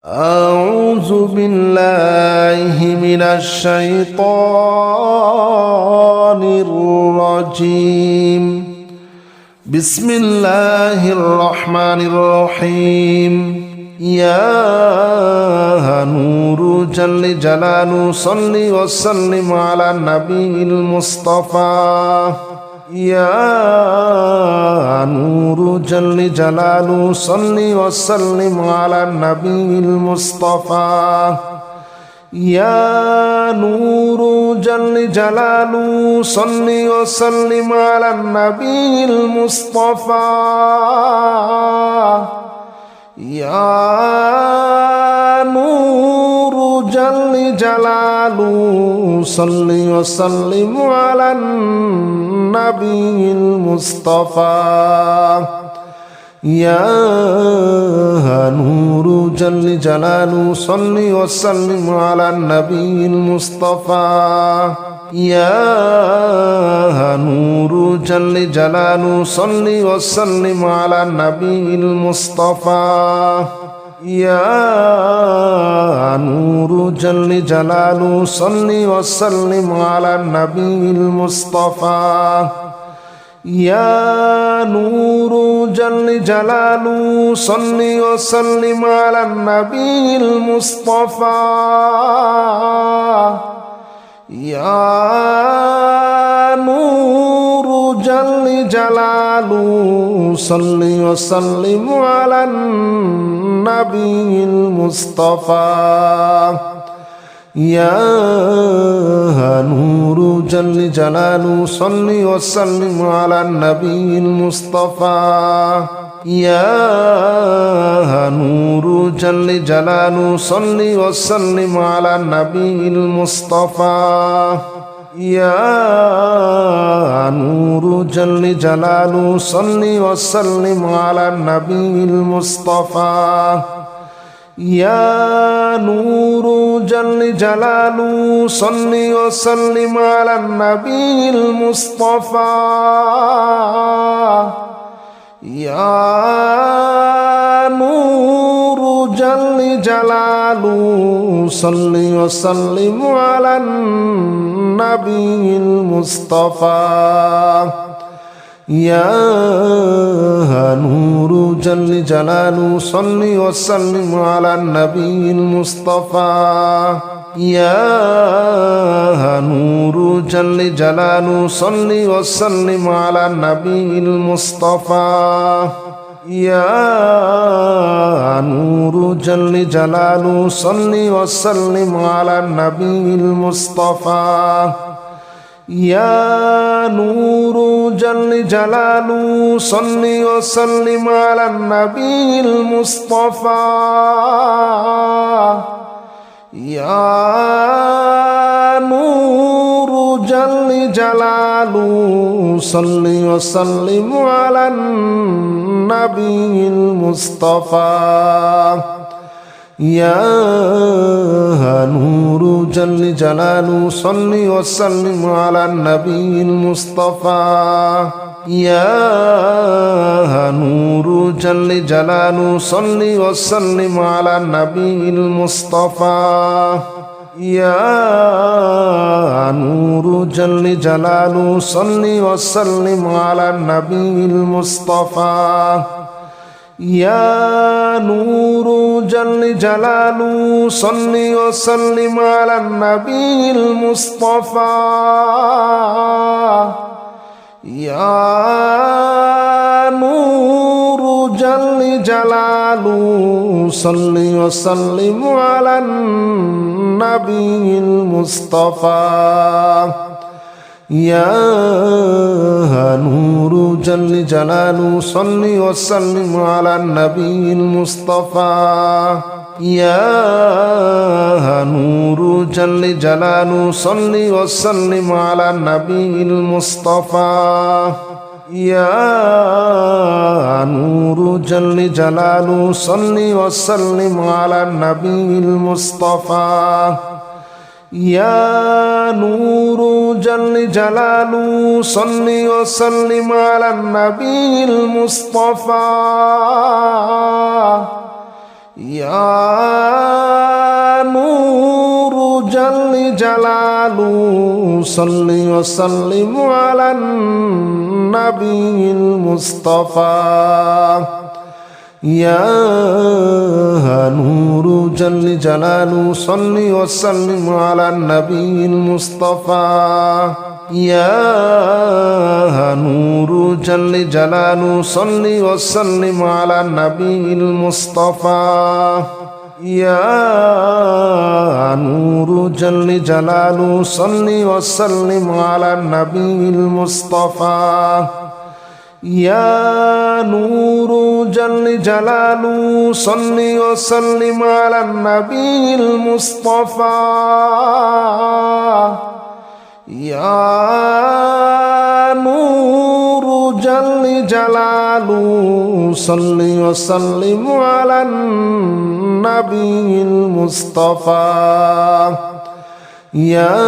أعوذ بالله من الشيطان الرجيم. بسم الله الرحمن الرحيم. يا نور جل جلاله صل وسلم على النبي المصطفى. يا نور جل جلاله صل وسلم على النبي المصطفى. يا نور جل جلاله صل وسلم على النبي المصطفى. يا نور جل جلاله صل وسلم على النبي المصطفى. يا نور جل جلاله صل وسلم على النبي المصطفى. يا نور جل جلاله صل وسلم على النبي المصطفى. يا نور جل جلاله صل وسلم على النبي المصطفى. يا نور جل جلاله صل وسلم على النبي المصطفى. يا نور جل جلاله صل وسلم على النبي المصطفى. يا نور جل جلاله صل وسلم على النبي المصطفى. يا نور جل جلاله صل وسلم على النبي المصطفى. يا نور جل جلاله صل وسلم على النبي المصطفى. يا نور جل جلاله صل وسلم على النبي المصطفى. يا نور جل جلاله صل وسلم على النبي المصطفى. يا نور جل جلاله صل وسلم على النبي المصطفى. يا نور جل جلاله صل وسلم على النبي المصطفى. يا نور جل جلاله صل وسلم على النبي المصطفى. يا نور جل جلاله صل وسلم على النبي المصطفى. يا نور جل جلاله صل وسلم على النبي المصطفى. يا نور جل جلاله صل وسلم على النبي المصطفى. يا نور جل جلاله صل وسلم على النبي المصطفى. يا نور جل جلاله صل وسلم على النبي المصطفى. يا نور جل جلاله صل وسلم على النبي المصطفى. يا نور جل جلاله صل وسلم على النبي المصطفى. يا نور جل جلاله صل وسلم على النبي المصطفى. يا نور جل جلاله صل وسلم على النبي المصطفى. يا نور جل جلاله صل وسلم على النبي المصطفى. يا نور جل جلاله صل وسلم على النبي المصطفى. يا نور جل جلاله صل وسلم على النبي المصطفى يا نور جل جلاله صل وسلم على النبي المصطفى يا نور جل جلاله صل وسلم على النبي المصطفى يا نور جل جلاله صل وسلم على النبي المصطفى يا نور جل جلاله صل وسلم على النبي المصطفى يا نور جل جلاله صل وسلم على النبي المصطفى يا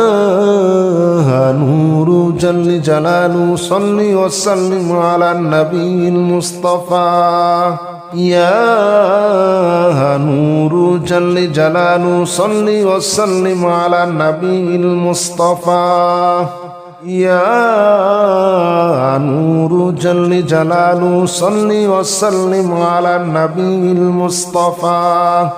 نور جل جلاله صل وسلم على النبي المصطفى يا نور جل جلاله صل وسلم على النبي المصطفى يا نور جل جلاله صل وسلم على النبي المصطفى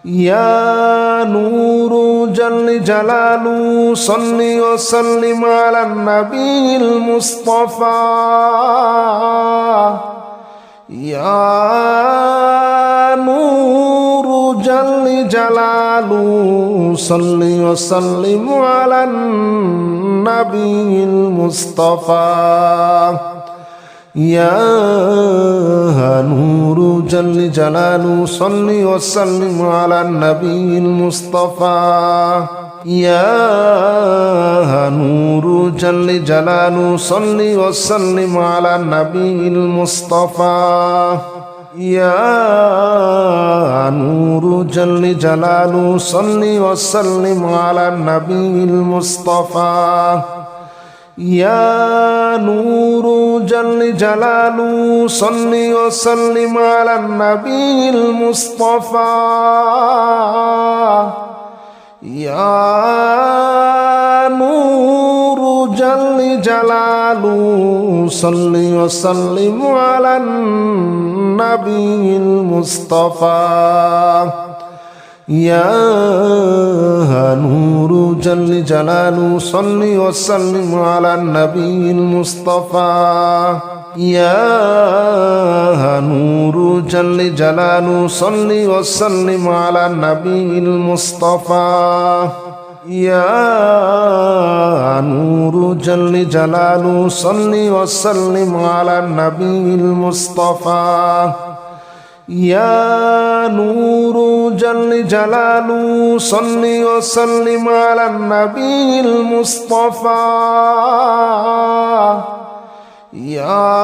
يا نور جل جلاله صل وسلم على النبي المصطفى يا نور جل جلاله صل وسلم على النبي المصطفى يا نور جل جلاله صل وسلم على النبي المصطفى يا نور جل جلاله صل وسلم على النبي المصطفى يا نور جل جلاله صل وسلم على النبي المصطفى يا نور جل جلاله صل وسلم على النبي المصطفى يا نور جل جلاله صل وسلم على النبي المصطفى يا نور جل جلاله صل وسلم على النبي المصطفى يا نور جل جلاله صل وسلم على النبي المصطفى يا نور جل جلاله صل وسلم على النبي المصطفى يا نور جل جلاله صل وسلم على النبي المصطفى يا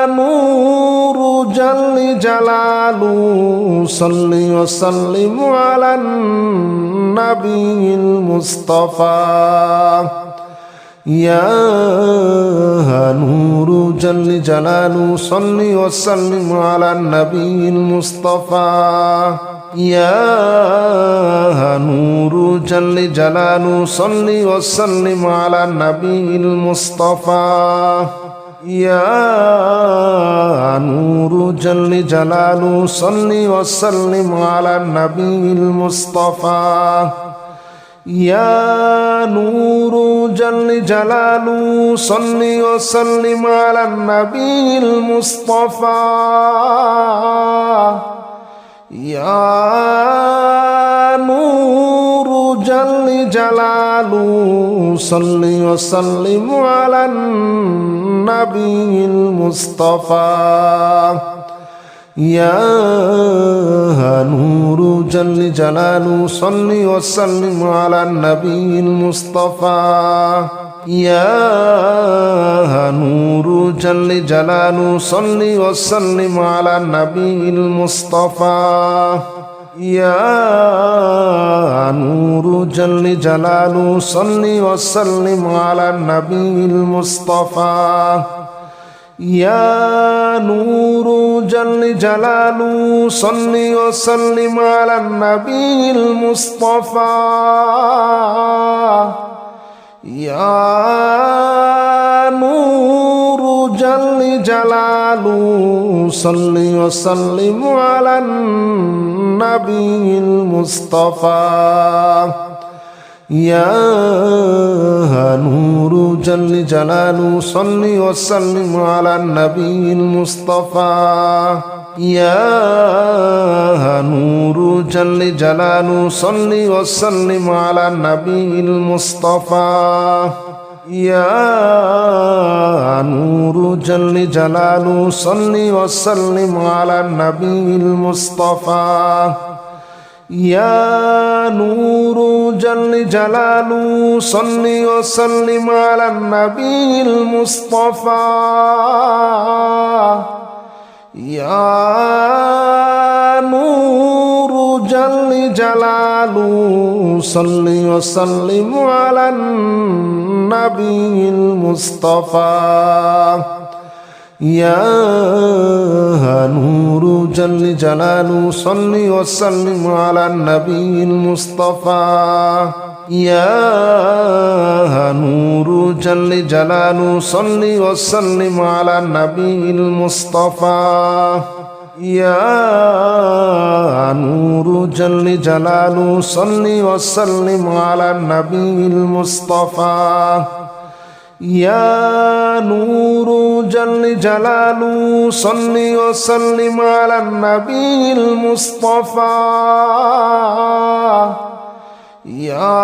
نور جل جلاله صل وسلم على النبي المصطفى يا نور جل جلاله صل وسلم على النبي المصطفى يا نور جل جلاله صل وسلم على النبي المصطفى يا نور جل جلاله صل وسلم على النبي المصطفى يا نور جل جلاله صل وسلم على النبي المصطفى يا نور جل جلاله صل وسلم على النبي المصطفى يا نور جل جلاله صل وسلم على النبي المصطفى يا نور جل جلاله صل وسلم على النبي المصطفى يا نور جل جلاله صل وسلم على النبي المصطفى يا نور جل جلاله صل وسلم على النبي المصطفى يا نور جل جلاله صل وسلم على النبي المصطفى يا نور جل جلاله صل وسلم على النبي المصطفى يا نور جل جلاله صل وسلم على النبي المصطفى يا نور جل جلاله صل وسلم على النبي المصطفى يا نور جل جلاله صل وسلم على النبي المصطفى يا نور جل جلاله صل وسلم على النبي المصطفى يا نور جل جلاله صل وسلم على النبي المصطفى يا نور جل جلاله صل وسلم على النبي المصطفى يا نور جل جلاله صل وسلم على النبي المصطفى يا نور جل جلاله صل وسلم على النبي المصطفى يا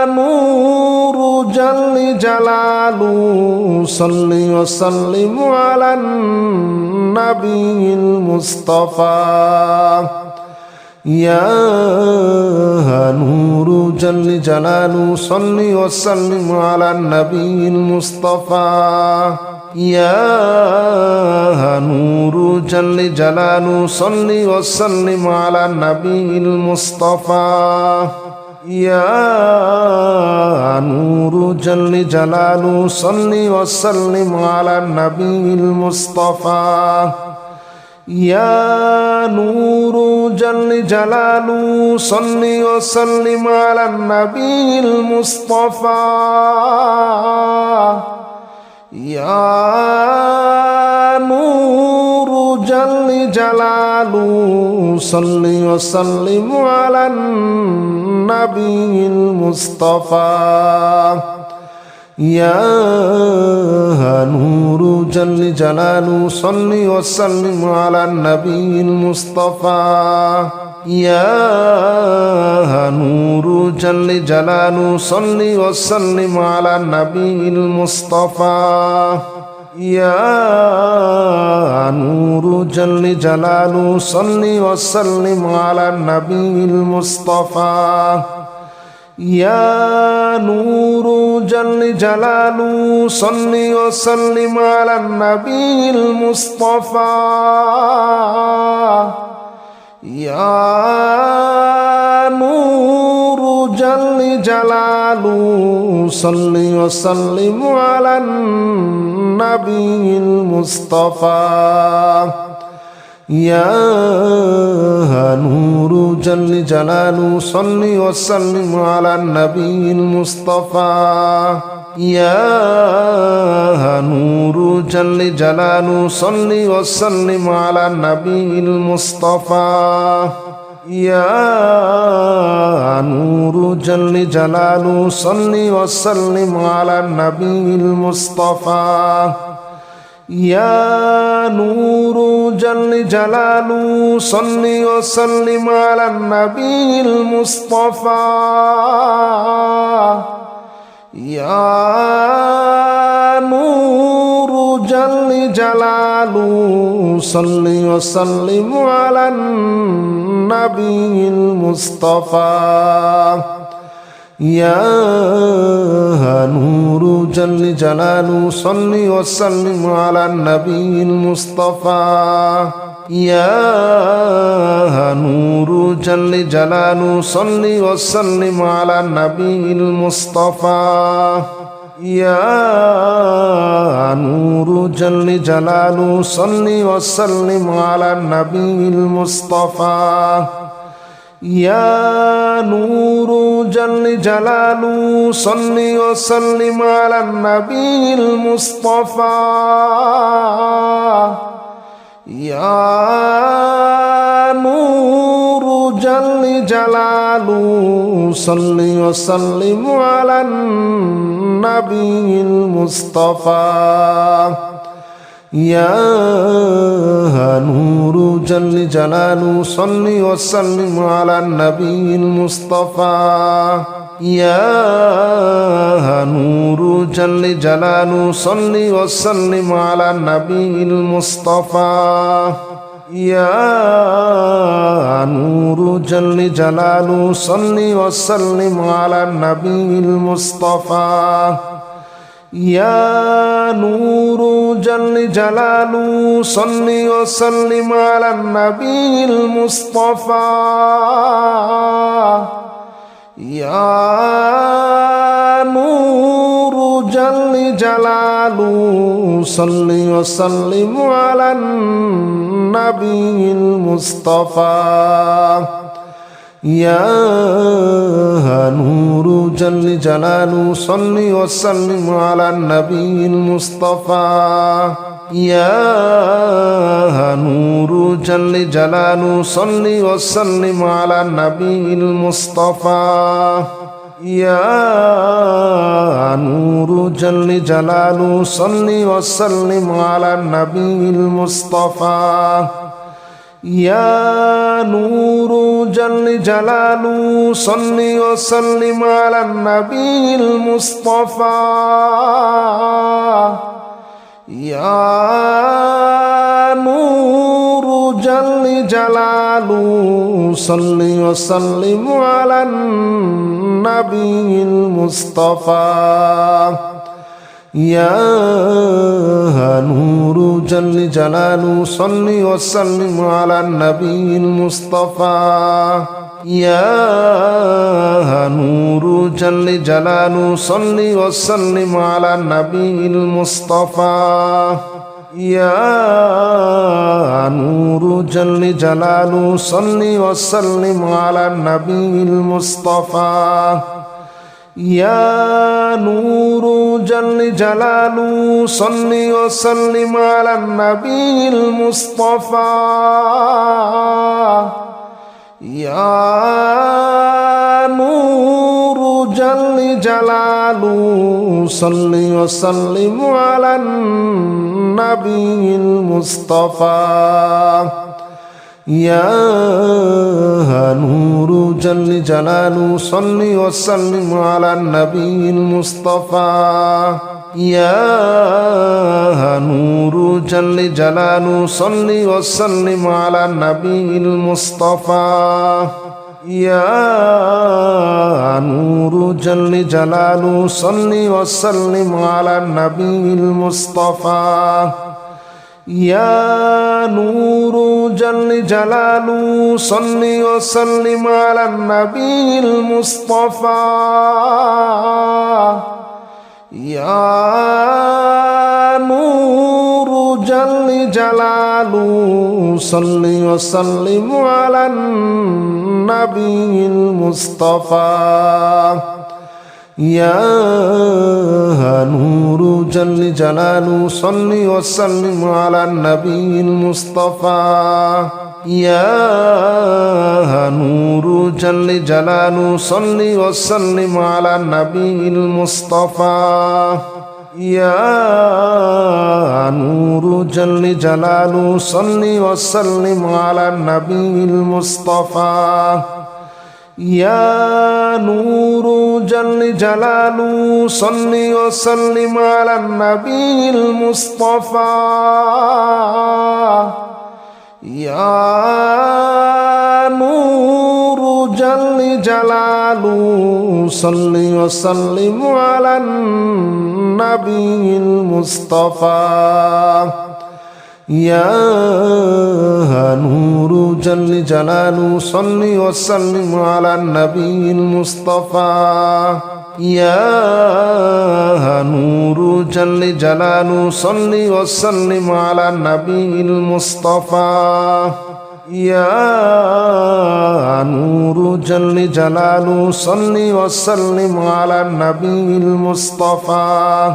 نور جل جلاله صل وسلم على النبي المصطفى يا نور جل جلاله صل وسلم على النبي المصطفى يا نور جل جلاله صل وسلم على النبي المصطفى يا نور جل جلاله صل وسلم على النبي المصطفى يا نور جل جلاله صل وسلم على النبي المصطفى يا نور جل جلاله صل وسلم على النبي المصطفى يا نور جل جلاله صل وسلم على النبي المصطفى يا نور جل جلاله صل وسلم على النبي المصطفى يا نور جل جلاله صل وسلم على النبي المصطفى يا نور جل جلاله صل وسلم على النبي المصطفى يا نور جل جلاله صل وسلم على النبي المصطفى يا نور جل جلاله صل وسلم على النبي المصطفى يا نور جل جلاله صل وسلم على النبي المصطفى يا نور جل جلاله صل وسلم على النبي المصطفى يا نور جل جلاله صل وسلم على النبي المصطفى يا نور جل جلاله صل وسلم على النبي المصطفى يا نور جل جلاله صل وسلم على النبي المصطفى يا نور جل جلاله صل وسلم على النبي المصطفى يا نور جل جلاله صل وسلم على النبي المصطفى يا نور جل جلاله صل وسلم على النبي المصطفى يا نور جل جلاله صل وسلم على النبي المصطفى يا نور جل جلاله صل وسلم على النبي المصطفى يا نور جل جلاله صل وسلم على النبي المصطفى يا نور جل جلاله صل وسلم على النبي المصطفى يا نور جل جلاله صل وسلم على النبي المصطفى يا نور جل جلاله صل وسلم على النبي المصطفى يا نور جل جلاله صل وسلم على النبي المصطفى يا نور جل جلاله صل وسلم على النبي المصطفى يا نور جل جلاله صل وسلم على النبي المصطفى يا نور جل جلاله صل وسلم على النبي المصطفى يا نور جل جلاله صل وسلم على النبي المصطفى يا نور جل جلاله صل وسلم على النبي المصطفى يا نور جل جلاله صل وسلم على النبي المصطفى يا نور جل جلاله صل وسلم على النبي المصطفى يا نور جل جلاله صل وسلم على النبي المصطفى يا نور جل جلاله صل وسلم على النبي المصطفى يا نور جل جلاله صل وسلم على النبي المصطفى يا نور جل جلاله صل وسلم على النبي المصطفى يا نور جل جلاله صل وسلم على النبي المصطفى يا نور جل جلاله صل وسلم على النبي المصطفى يا نور جل جلاله صل وسلم على النبي المصطفى يا نور جل جلاله صل وسلم على النبي المصطفى يا نور جل جلاله صل وسلم على النبي المصطفى يا نور جل جلاله صل وسلم على النبي المصطفى يا نور جل جلاله صل وسلم على النبي المصطفى يا نور جل جلاله صل وسلم على النبي المصطفى يا نور جل جلاله صل وسلم على النبي المصطفى يا نور جل جلاله صل وسلم على النبي المصطفى يا نور جل جلاله صل وسلم على النبي المصطفى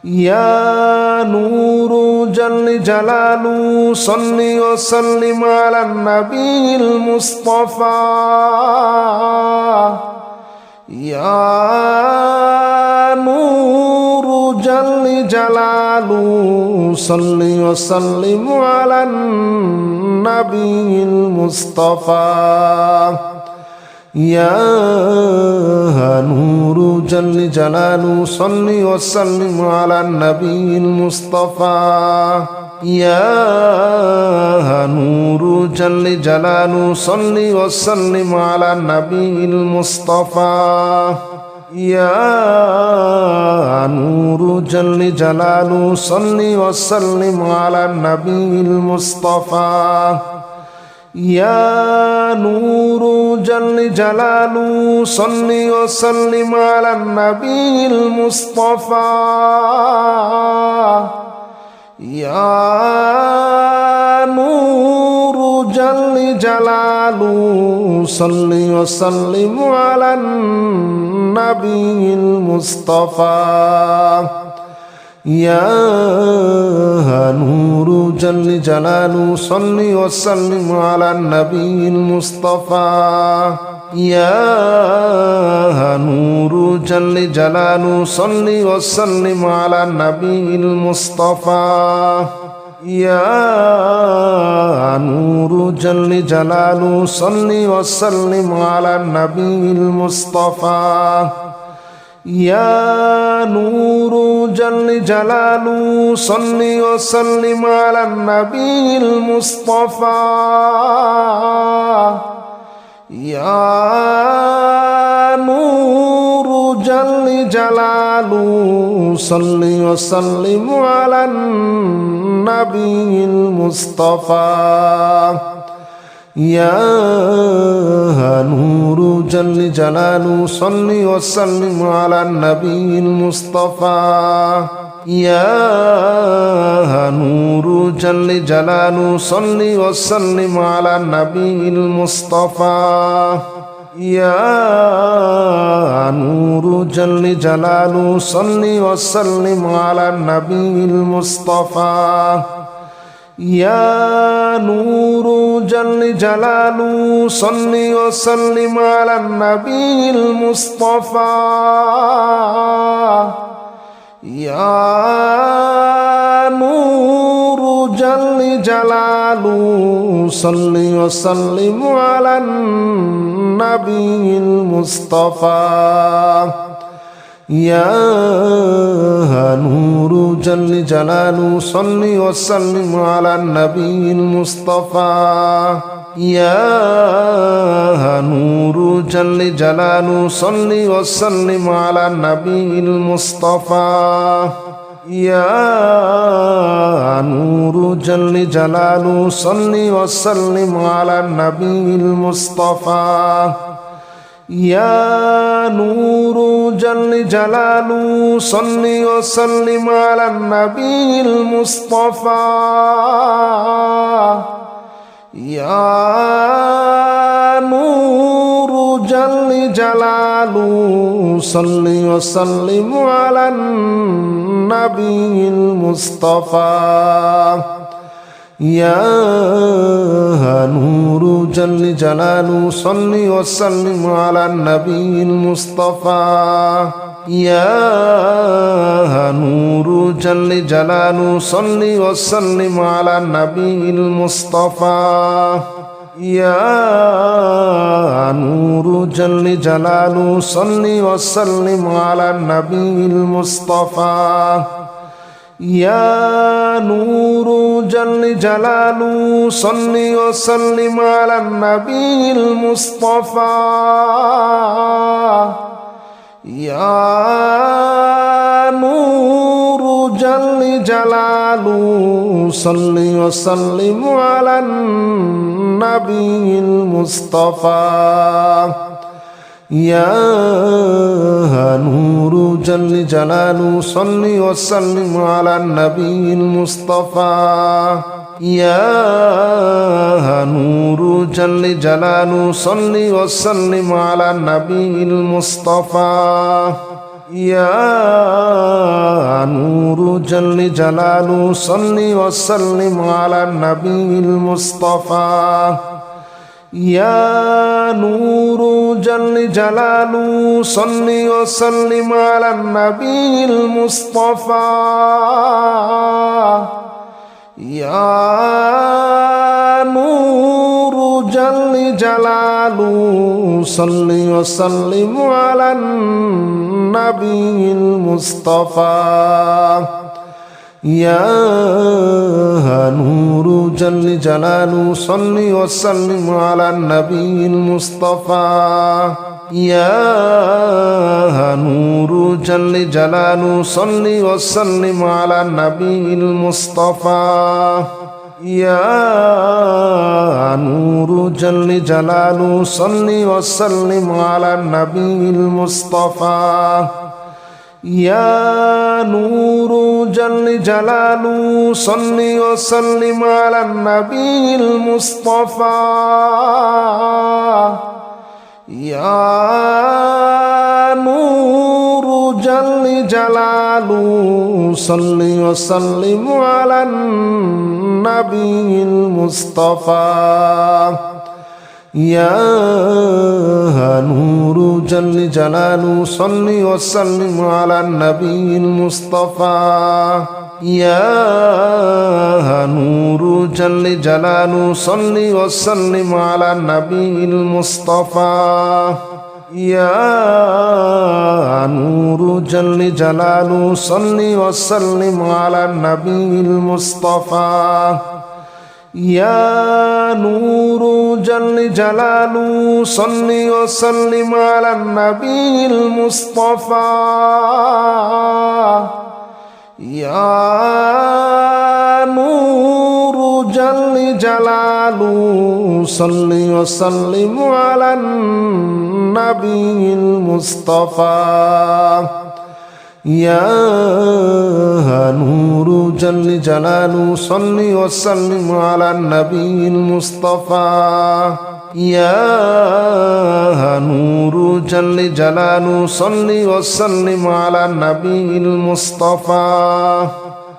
يا نور جل جلاله صل وسلم على النبي المصطفى يا نور جل جلاله صل وسلم على النبي المصطفى يا نور جل جلاله صل وسلم على النبي المصطفى يا نور جل جلاله صل وسلم على النبي المصطفى يا نور جل جلاله صل وسلم على النبي المصطفى يا نور جل جلاله صل وسلم على النبي المصطفى يا نور جل جلاله صل وسلم على النبي المصطفى يا نور جل جلاله صل وسلم على النبي المصطفى يا نور جل جلاله صل وسلم على النبي المصطفى يا نور جل جلاله صل وسلم على النبي المصطفى يا نور جل جلاله صل وسلم على النبي المصطفى يا نور جل جلاله صل وسلم على النبي المصطفى يا نور جل جلاله صل وسلم على النبي المصطفى يا نور جل جلاله صل وسلم على النبي المصطفى يا نور جل جلاله صل وسلم على النبي المصطفى يا نور جل جلاله صل وسلم على النبي المصطفى يا نور جل جلاله صل وسلم على النبي المصطفى يا نور جل جلاله صل وسلم على النبي المصطفى يا نور جل جلاله صل وسلم على النبي المصطفى يا نور جل جلاله صل وسلم على النبي المصطفى يا نور جل جلاله صل وسلم على النبي المصطفى يا نور جل جلاله صل وسلم على النبي المصطفى يا نور جل جلاله صل وسلم على النبي المصطفى يا نور جل جلاله صل وسلم على النبي المصطفى يا نور جل جلاله صل وسلم على النبي المصطفى يا نور جل جلاله صل وسلم على النبي المصطفى يا نور جل جلاله صل وسلم على النبي المصطفى يا نور جل جلاله صل وسلم على النبي المصطفى يا نور جل جلاله صل وسلم على النبي المصطفى يا نور جل جلاله صل وسلم على النبي المصطفى يا نور جل جلاله صل وسلم على النبي المصطفى يا نور جل جلاله صل وسلم على النبي المصطفى يا نور جل جلاله صل وسلم على النبي المصطفى يا نور جل جلاله صل وسلم على النبي المصطفى يا نور جل جلاله صل وسلم على النبي المصطفى يا نور جل جلاله صل وسلم على النبي المصطفى يا نور جل جلاله صل وسلم على النبي المصطفى يا نور جل جلاله صل وسلم على النبي المصطفى يا نور جل جلاله صل وسلم على النبي المصطفى يا نور جل جلاله صل وسلم على النبي المصطفى يا نور جل جلاله صل وسلم على النبي المصطفى يا نور جل جلاله صل وسلم على النبي المصطفى يا نور جل جلاله صل وسلم على النبي المصطفى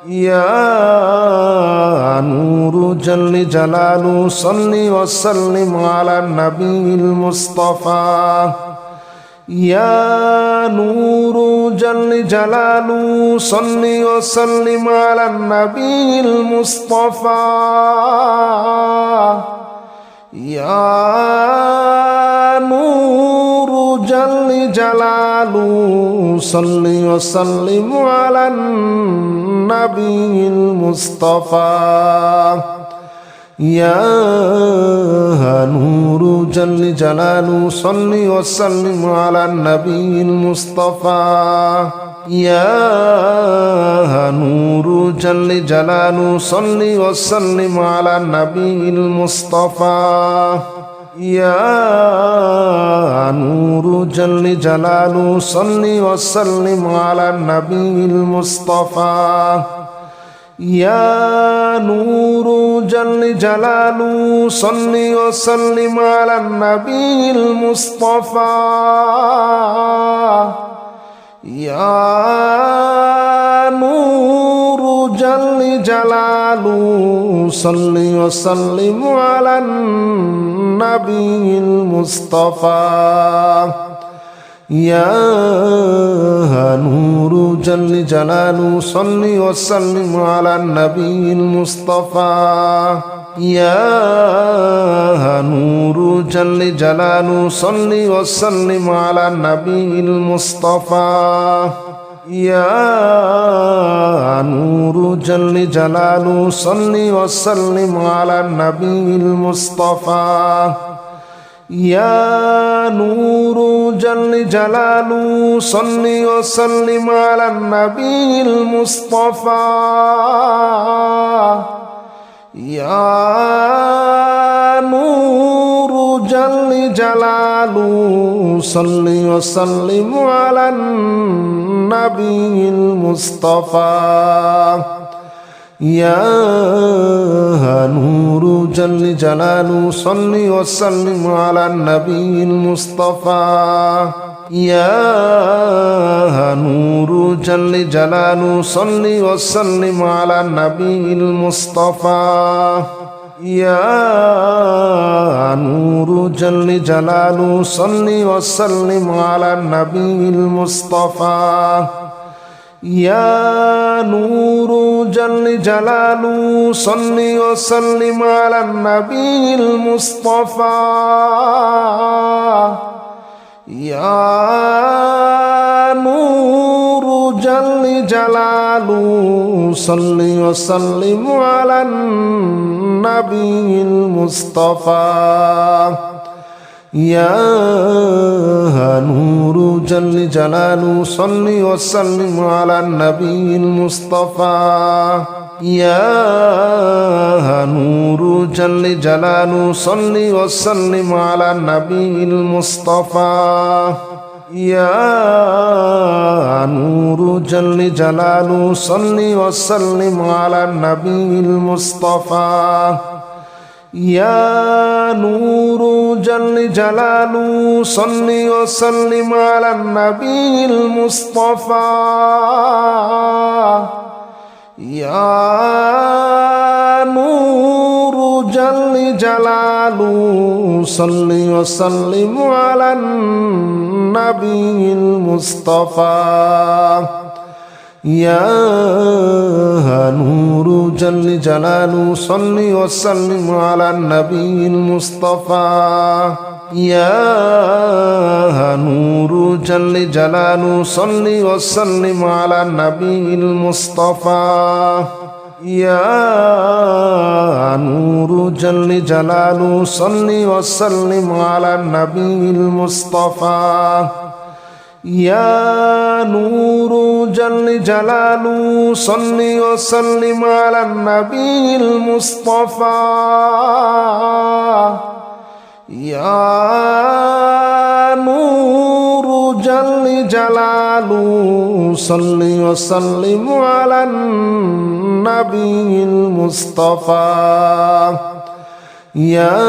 يا نور جل جلاله صل وسلم على النبي المصطفى يا نور جل جلاله صل وسلم على النبي المصطفى يا نور جل جلاله صل وسلم على النبي المصطفى يا نور جل جلاله صل وسلم على النبي المصطفى يا نور جل جلاله صل وسلم على النبي المصطفى يا نور جل جلاله صل وسلم على النبي المصطفى يا نور جل جلاله صل وسلم على النبي المصطفى يا نور جل جلاله صل وسلم على النبي المصطفى يا نور جل جلاله صل وسلم على النبي المصطفى يا نور جل جلاله صل وسلم على النبي المصطفى يا نور جل جلاله صل وسلم على النبي المصطفى يا نور جل جلاله صل وسلم على النبي المصطفى يا نور جل جلاله صل وسلم على النبي المصطفى يا نور جل جلاله صل وسلم على النبي المصطفى يا نور جل جلاله صل وسلم على النبي المصطفى يا نور جل جلاله صل وسلم على النبي المصطفى يا نور جل جلاله صل وسلم على النبي المصطفى يا نور جل جلاله صل وسلم على النبي المصطفى يا نور جل جلاله صل وسلم على النبي المصطفى يا نور جل جلاله صل وسلم على النبي المصطفى يا نور جل جلاله صل وسلم على النبي المصطفى يا نور جل جلاله صل وسلم على النبي المصطفى يا نور جل جلاله صل وسلم على النبي المصطفى يا نور جل جلاله صل وسلم على النبي المصطفى يا نور جل جلاله صل وسلم على النبي المصطفى يا نور جل جلاله صل وسلم على النبي المصطفى يا نور جل جلاله صل وسلم على النبي المصطفى يا نور جل جلاله صل وسلم على النبي المصطفى يا نور جل جلاله صل وسلم على النبي المصطفى يا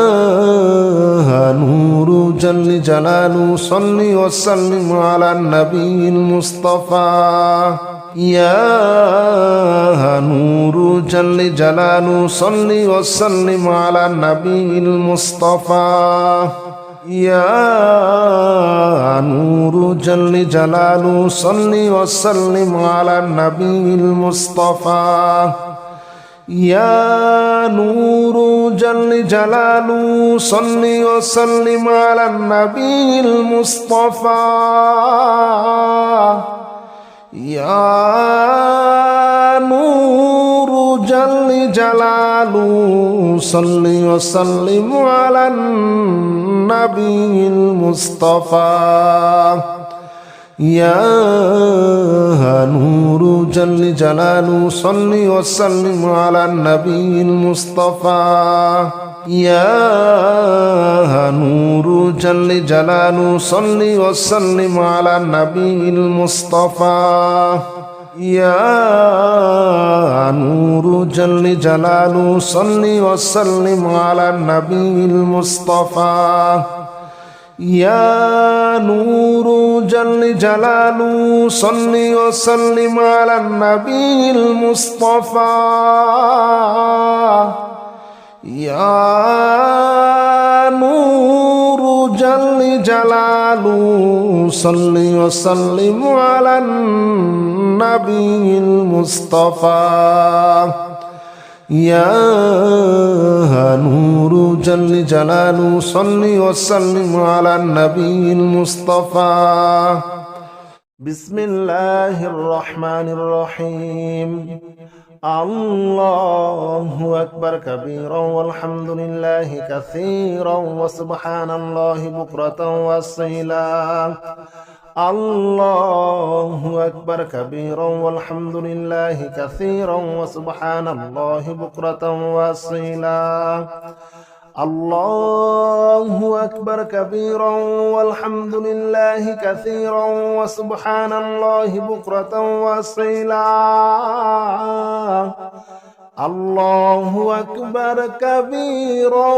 نور جل جلاله صل وسلم على النبي المصطفى يا نور جل جلاله صل وسلم على النبي المصطفى يا نور جل جلاله صل وسلم على النبي المصطفى يا نور جل جلاله صل وسلم على النبي المصطفى يا نور جل جلاله صل وسلم على النبي المصطفى يا نور جل جلاله صل وسلم على النبي المصطفى يا نور جل جلاله صل وسلم على النبي المصطفى يا نور جل جلاله صل وسلم على النبي المصطفى يا نور جل جلاله صل وسلم على النبي المصطفى يا نور جل جلاله صل وسلم على النبي المصطفى يا نور جل جلاله صل وسلم على النبي المصطفى بسم الله الرحمن الرحيم الله أكبر كبيرا والحمد لله كثيرا وسبحان الله بكرة وأصيلا الله أكبر كبيرا والحمد لله كثيرا وسبحان الله بكرة وأصيلا الله أكبر كبيرا والحمد لله كثيرا وسبحان الله بكرة وأصيلا الله أكبر كبيرا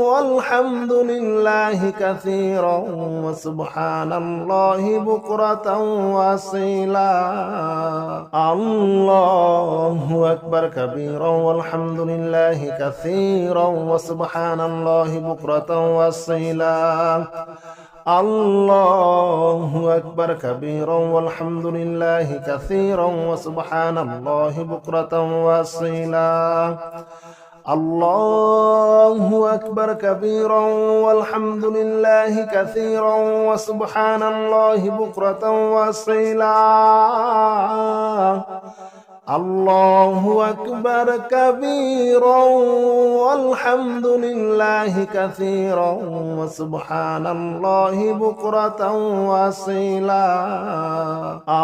والحمد لله كثيرا وسبحان الله بكرة وأصيلا الله أكبر كبيرا والحمد لله كثيرا وسبحان الله بكرة وأصيلا الله أكبر كبيرا والحمد لله كثيرا وسبحان الله بكرة وأصيلا الله أكبر كبيرا والحمد لله كثيرا وسبحان الله بكرة وأصيلا الله أكبر كبيرا والحمد لله كثيرا وسبحان الله بكرة وأصيلا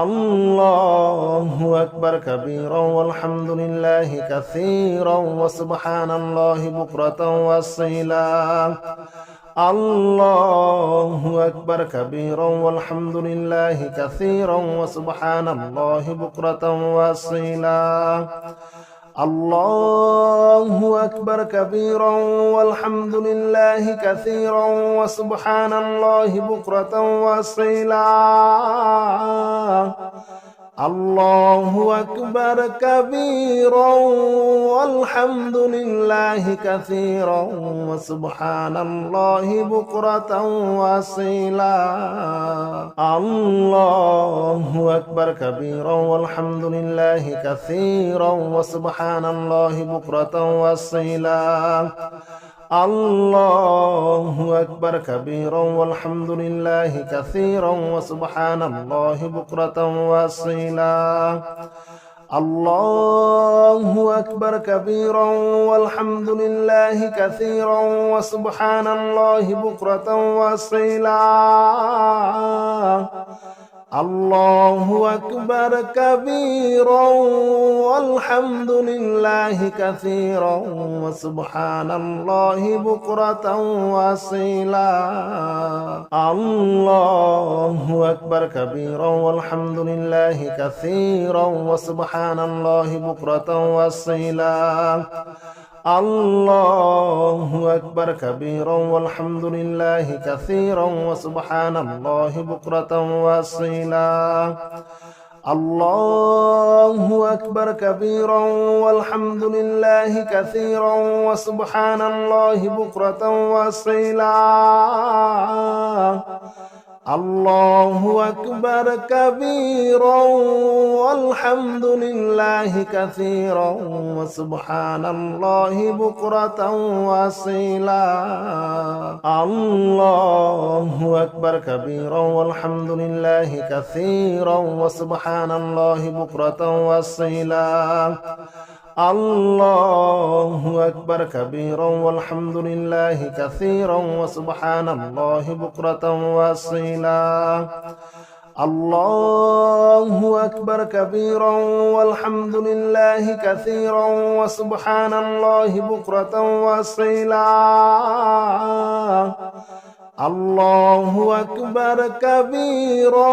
الله أكبر كبيرا والحمد لله كثيرا وسبحان الله بكرة وأصيلا الله أكبر كبيرا والحمد لله كثيرا وسبحان الله بكرة وأصيلا الله أكبر كبيرا والحمد لله كثيرا وسبحان الله بكرة وأصيلا الله أكبر كبيرا والحمد لله كثيرا وسبحان الله بكرة وأصيلا الله أكبر كبيرا والحمد لله كثيرا وسبحان الله بكرة وأصيلا الله أكبر كبيرا والحمد لله كثيرا وسبحان الله بكرة وأصيلا الله أكبر كبيرا والحمد لله كثيرا وسبحان الله بكرة وأصيلا الله أكبر كبيرا والحمد لله كثيرا وسبحان الله بكرة وأصيلا الله أكبر كبيرا والحمد لله كثيرا وسبحان الله بكرة وأصيلا الله أكبر كبيرا والحمد لله كثيرا وسبحان الله بكرة وأصيلا الله أكبر كبيرا والحمد لله كثيرا وسبحان الله بكرة وأصيلا الله أكبر كبيرا والحمد لله كثيرا وسبحان الله بكرة وأصيلا الله أكبر كبيرا والحمد لله كثيرا وسبحان الله بكرة وأصيلا الله أكبر كبيرا والحمد لله كثيرا وسبحان الله بكرة وأصيلا الله أكبر كبيرا والحمد لله كثيرا وسبحان الله بكرة وأصيلا الله أكبر كبيرا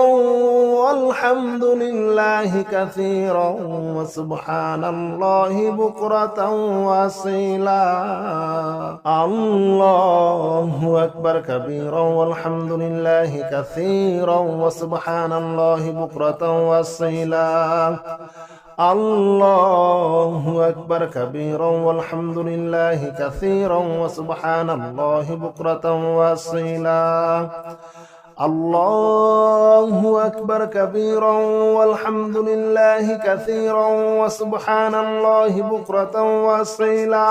والحمد لله كثيرا وسبحان الله بكرة وأصيلا الله أكبر كبيرا والحمد لله كثيرا وسبحان الله بكرة وأصيلا الله أكبر كبيرا والحمد لله كثيرا وسبحان الله بكرة وأصيلا الله أكبر كبيرا والحمد لله كثيرا وسبحان الله بكرة وأصيلا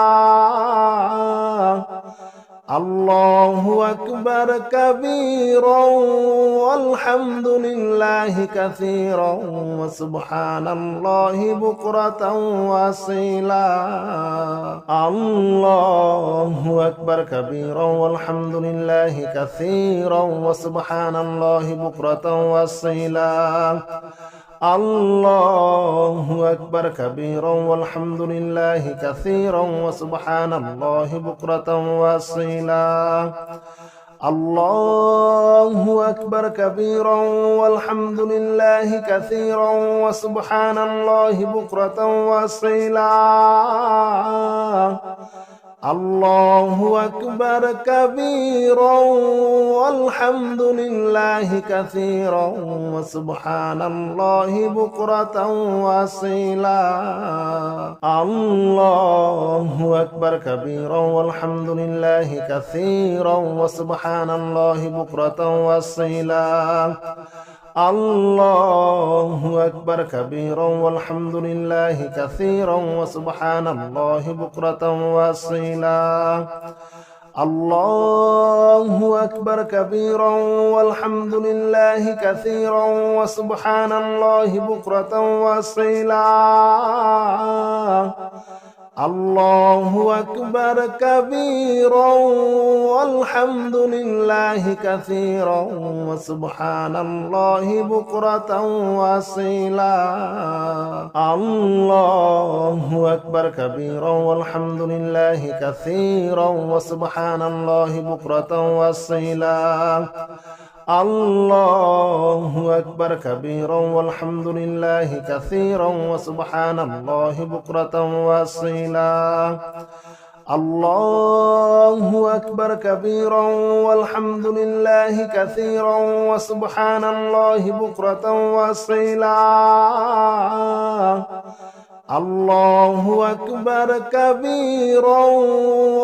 الله أكبر كبيرا والحمد لله كثيرا وسبحان الله بكرة وأصيلا الله أكبر كبيرا والحمد لله كثيرا وسبحان الله بكرة وأصيلا الله أكبر كبيرا والحمد لله كثيرا وسبحان الله بكرة وأصيلا الله أكبر كبيرا والحمد لله كثيرا وسبحان الله بكرة وأصيلا الله أكبر كبيرا والحمد لله كثيرا وسبحان الله بكرة وأصيلا الله أكبر كبيرا والحمد لله كثيرا وسبحان الله بكرة وأصيلا الله أكبر كبيرا والحمد لله كثيرا وسبحان الله بكرة وأصيلا الله أكبر كبيرا والحمد لله كثيرا وسبحان الله بكرة وأصيلا الله أكبر كبيرا والحمد لله كثيرا وسبحان الله بكرة وأصيلا الله أكبر كبيرا والحمد لله كثيرا وسبحان الله بكرة وأصيلا الله أكبر كبيرا والحمد لله كثيرا وسبحان الله بكرة وأصيلا الله أكبر كبيرا والحمد لله كثيرا وسبحان الله بكرة وأصيلا الله أكبر كبيرا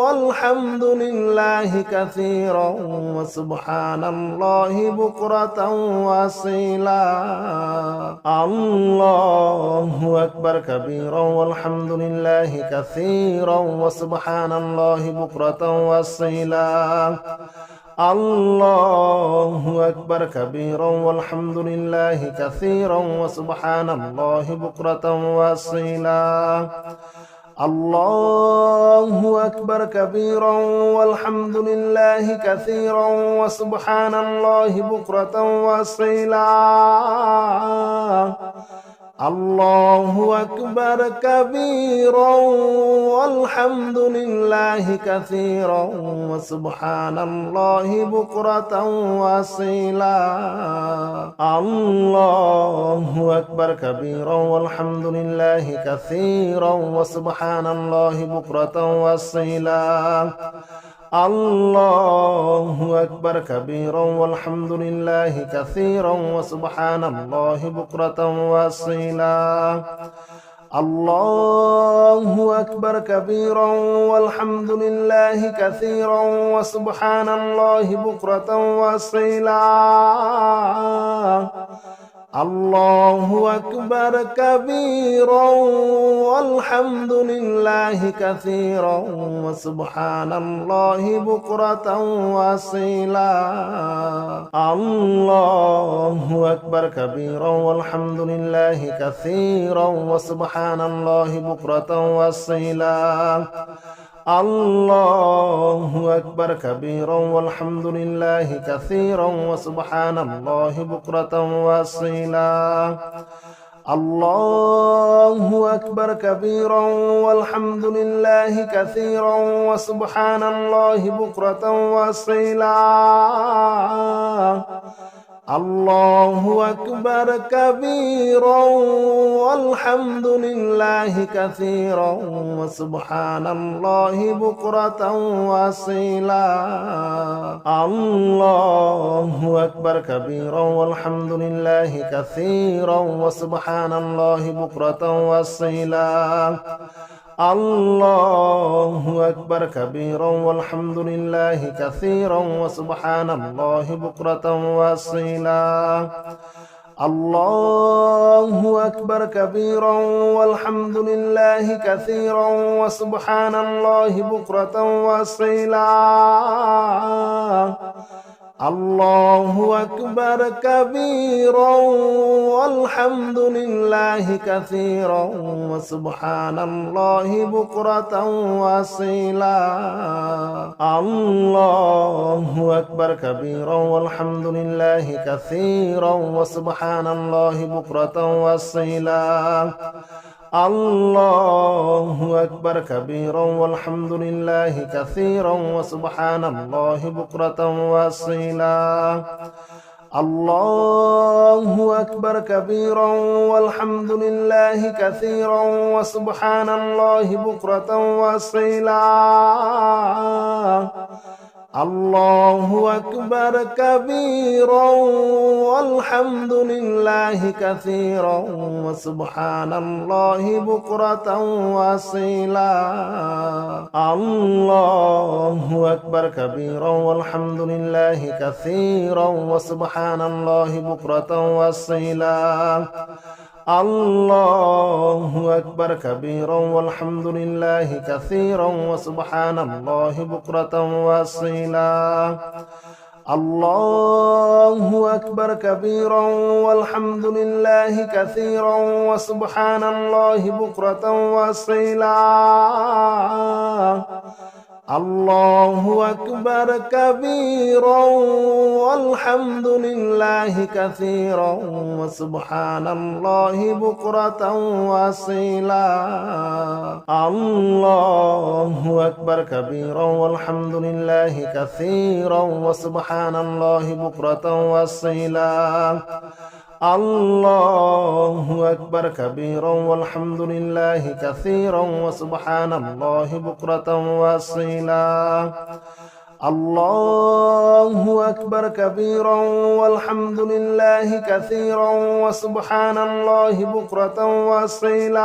والحمد لله كثيرا وسبحان الله بكرة وأصيلا الله أكبر كبيرا والحمد لله كثيرا وسبحان الله بكرة وأصيلا الله أكبر كبيرا والحمد لله كثيرا وسبحان الله بكرة وأصيلا الله أكبر كبيرا والحمد لله كثيرا وسبحان الله بكرة وأصيلا الله أكبر كبيرا والحمد لله كثيرا وسبحان الله بكرة وأصيلا الله أكبر كبيرا والحمد لله كثيرا وسبحان الله بكرة وأصيلا الله أكبر كبيرا والحمد لله كثيرا وسبحان الله بكرة وأصيلا الله أكبر كبيرا والحمد لله كثيرا وسبحان الله بكرة وأصيلا الله أكبر كبيرا والحمد لله كثيرا وسبحان الله بكرة وأصيلا الله أكبر كبيرا والحمد لله كثيرا وسبحان الله بكرة وأصيلا الله أكبر كبيرا والحمد لله كثيرا وسبحان الله بكرة وأصيلا الله أكبر كبيرا والحمد لله كثيرا وسبحان الله بكرة وأصيلا الله أكبر كبيرا والحمد لله كثيرا وسبحان الله بكرة وأصيلا الله أكبر كبيرا والحمد لله كثيرا وسبحان الله بكرة وأصيلا الله أكبر كبيرا والحمد لله كثيرا وسبحان الله بكرة وأصيلا الله أكبر كبيرا والحمد لله كثيرا وسبحان الله بكرة وأصيلا الله أكبر كبيرا والحمد لله كثيرا وسبحان الله بكرة وأصيلا الله أكبر كبيرا والحمد لله كثيرا وسبحان الله بكرة وأصيلا الله أكبر كبيرا والحمد لله كثيرا وسبحان الله بكرة وأصيلا الله أكبر كبيرا والحمد لله كثيرا وسبحان الله بكرة وأصيلا الله أكبر كبيرا والحمد لله كثيرا وسبحان الله بكرة وأصيلا الله أكبر كبيرا والحمد لله كثيرا وسبحان الله بكرة وأصيلا الله أكبر كبيرا والحمد لله كثيرا وسبحان الله بكرة وأصيلا الله أكبر كبيرا والحمد لله كثيرا وسبحان الله بكرة وأصيلا الله أكبر كبيرا والحمد لله كثيرا وسبحان الله بكرة وأصيلا الله أكبر كبيرا والحمد لله كثيرا وسبحان الله بكرة وأصيلا الله أكبر كبيرا والحمد لله كثيرا وسبحان الله بكرة وأصيلا الله أكبر كبيرا والحمد لله كثيرا وسبحان الله بكرة وأصيلا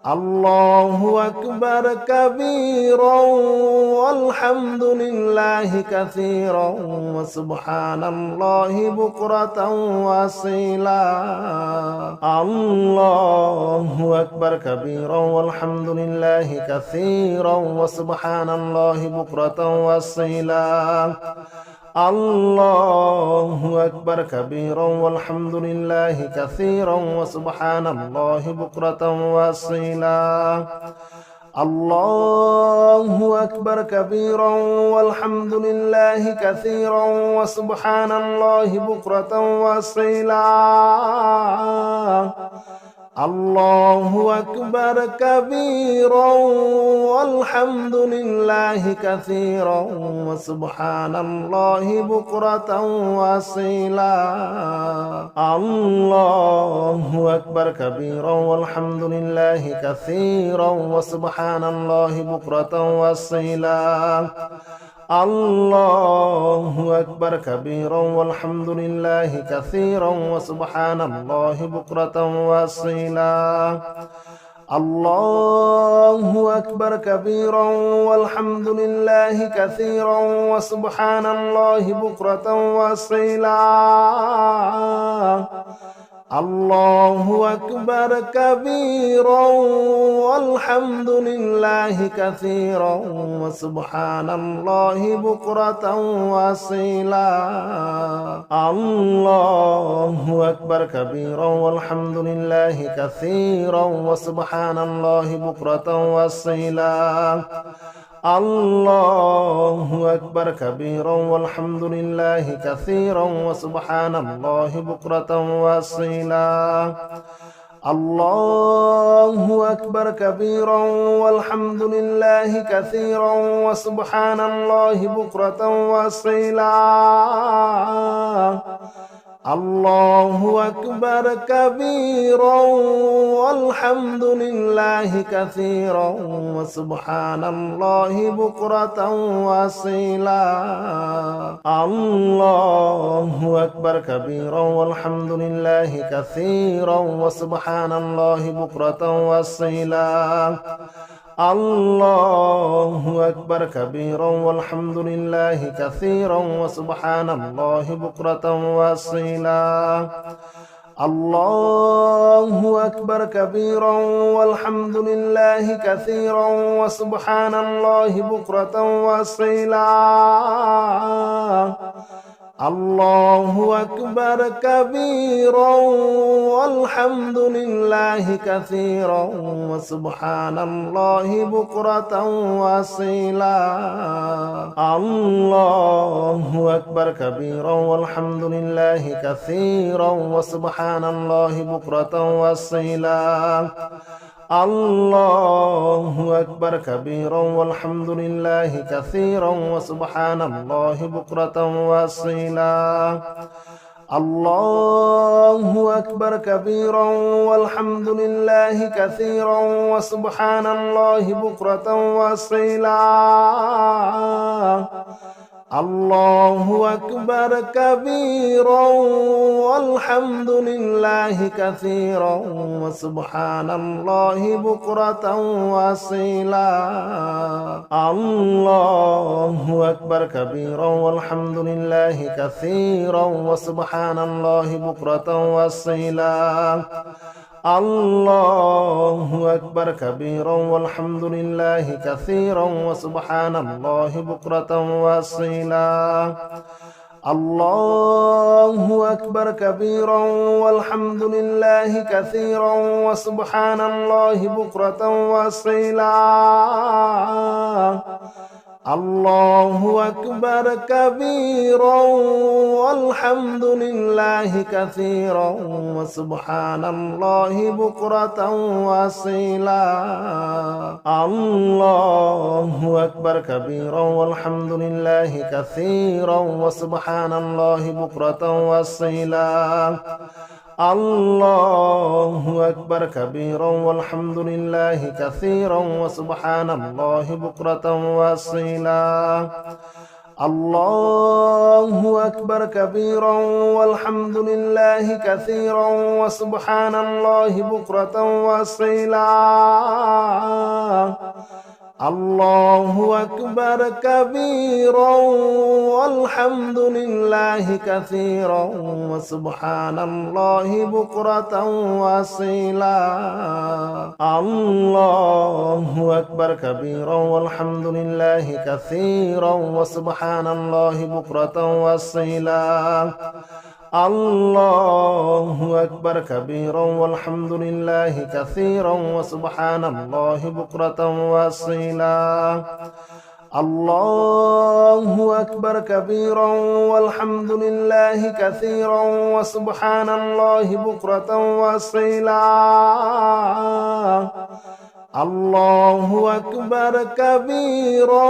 الله أكبر كبيرا والحمد لله كثيرا وسبحان الله بكرة وأصيلا الله أكبر كبيرا والحمد لله كثيرا وسبحان الله بكرة وأصيلا الله أكبر كبيرا والحمد لله كثيرا وسبحان الله بكرة وأصيلا الله أكبر كبيرا والحمد لله كثيرا وسبحان الله بكرة وأصيلا الله أكبر كبيرا والحمد لله كثيرا وسبحان الله بكرة وأصيلا الله أكبر كبيرا والحمد لله كثيرا وسبحان الله بكرة وأصيلا الله أكبر كبيرا والحمد لله كثيرا وسبحان الله بكرة وأصيلا الله أكبر كبيرا والحمد لله كثيرا وسبحان الله بكرة وأصيلا الله أكبر كبيرا والحمد لله كثيرا وسبحان الله بكرة وأصيلا الله أكبر كبيرا والحمد لله كثيرا وسبحان الله بكرة وأصيلا الله أكبر كبيرا والحمد لله كثيرا وسبحان الله بكرة وأصيلا الله أكبر كبيرا والحمد لله كثيرا وسبحان الله بكرة وأصيلا الله أكبر كبيرا والحمد لله كثيرا وسبحان الله بكرة وأصيلا الله أكبر كبيرا والحمد لله كثيرا وسبحان الله بكرة وأصيلا الله أكبر كبيرا والحمد لله كثيرا وسبحان الله بكرة وأصيلا الله أكبر كبيرا والحمد لله كثيرا وسبحان الله بكرة وأصيلا الله أكبر كبيرا والحمد لله كثيرا وسبحان الله بكرة وأصيلا الله أكبر كبيرا والحمد لله كثيرا وسبحان الله بكرة وأصيلا الله أكبر كبيرا والحمد لله كثيرا وسبحان الله بكرة وأصيلا الله أكبر كبيرا والحمد لله كثيرا وسبحان الله بكرة وأصيلا الله أكبر كبيرا والحمد لله كثيرا وسبحان الله بكرة وأصيلا الله أكبر كبيرا والحمد لله كثيرا وسبحان الله بكرة وأصيلا الله أكبر كبيرا والحمد لله كثيرا وسبحان الله بكرة وأصيلا الله أكبر كبيرا والحمد لله كثيرا وسبحان الله بكرة وأصيلا الله أكبر كبيرا والحمد لله كثيرا وسبحان الله بكرة وأصيلا الله أكبر كبيرا والحمد لله كثيرا وسبحان الله بكرة وأصيلا الله أكبر كبيرا والحمد لله كثيرا وسبحان الله بكرة وأصيلا الله أكبر كبيرا والحمد لله كثيرا وسبحان الله بكرة وأصيلا الله أكبر كبيرا والحمد لله كثيرا وسبحان الله بكرة وأصيلا الله أكبر كبيرا والحمد لله كثيرا وسبحان الله بكرة وأصيلا الله أكبر كبيرا والحمد لله كثيرا وسبحان الله بكرة وأصيلا الله أكبر كبيرا والحمد لله كثيرا وسبحان الله بكرة وأصيلا الله أكبر كبيرا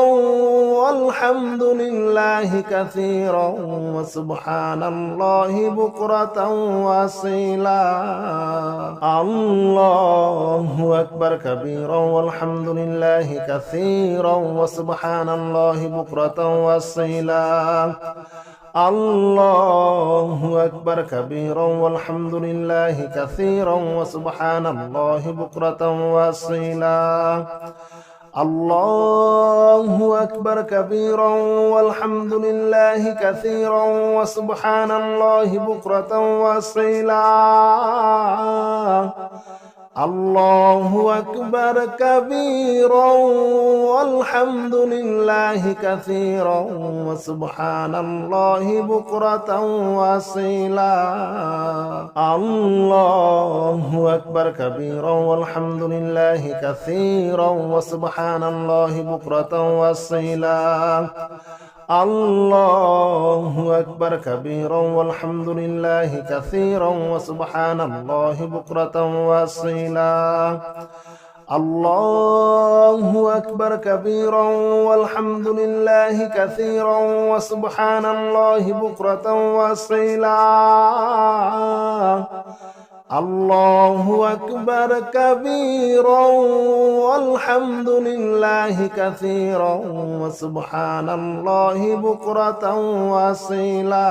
والحمد لله كثيرا وسبحان الله بكرة وأصيلا الله أكبر كبيرا والحمد لله كثيرا وسبحان الله بكرة وأصيلا الله أكبر كبيرا والحمد لله كثيرا وسبحان الله بكرة وأصيلا الله أكبر كبيرا والحمد لله كثيرا وسبحان الله بكرة وأصيلا الله أكبر كبيرا والحمد لله كثيرا وسبحان الله بكرة وأصيلا الله أكبر كبيرا والحمد لله كثيرا وسبحان الله بكرة وأصيلا الله أكبر كبيرا والحمد لله كثيرا وسبحان الله بكرة وأصيلا الله أكبر كبيرا والحمد لله كثيرا وسبحان الله بكرة وأصيلا الله أكبر كبيرا والحمد لله كثيرا وسبحان الله بكرة وأصيلا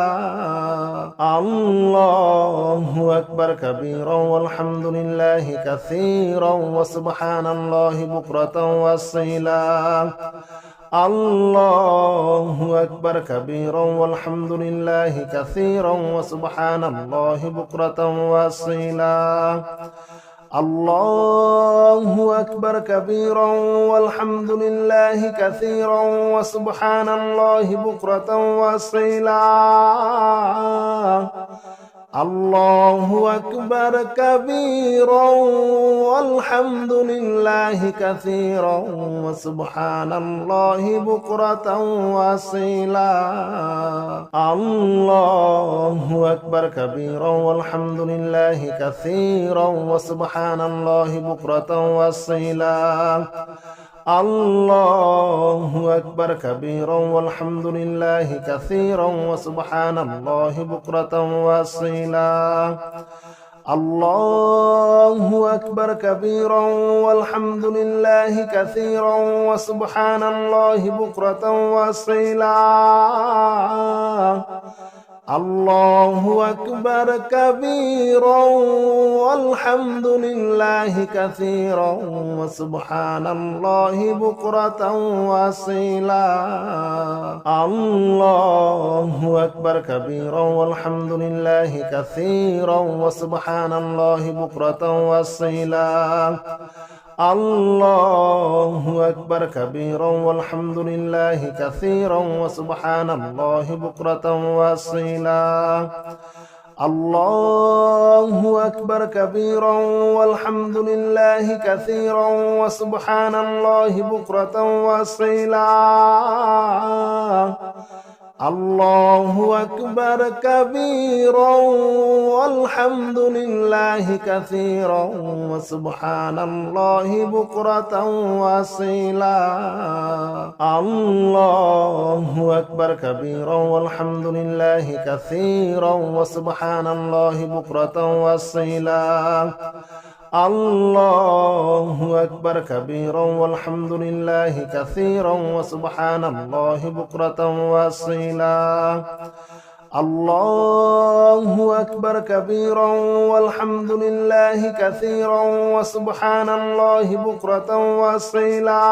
الله أكبر كبيرا والحمد لله كثيرا وسبحان الله بكرة وأصيلا الله أكبر كبيرا والحمد لله كثيرا وسبحان الله بكرة وأصيلا الله أكبر كبيرا والحمد لله كثيرا وسبحان الله بكرة وأصيلا الله أكبر كبيرا والحمد لله كثيرا وسبحان الله بكرة وأصيلا الله أكبر كبيرا والحمد لله كثيرا وسبحان الله بكرة وأصيلا الله أكبر كبيرا والحمد لله كثيرا وسبحان الله بكرة وأصيلا الله أكبر كبيرا والحمد لله كثيرا وسبحان الله بكرة وأصيلا الله أكبر كبيرا والحمد لله كثيرا وسبحان الله بكرة وأصيلا الله أكبر كبيرا والحمد لله كثيرا وسبحان الله بكرة وأصيلا الله أكبر كبيرا والحمد لله كثيرا وسبحان الله بكرة وأصيلا الله أكبر كبيرا والحمد لله كثيرا وسبحان الله بكرة وأصيلا الله أكبر كبيرا والحمد لله كثيرا وسبحان الله بكرة وأصيلا الله أكبر كبيرا والحمد لله كثيرا وسبحان الله بكرة وأصيلا الله أكبر كبيرا والحمد لله كثيرا وسبحان الله بكرة وأصيلا الله أكبر كبيرا والحمد لله كثيرا وسبحان الله بكرة وأصيلا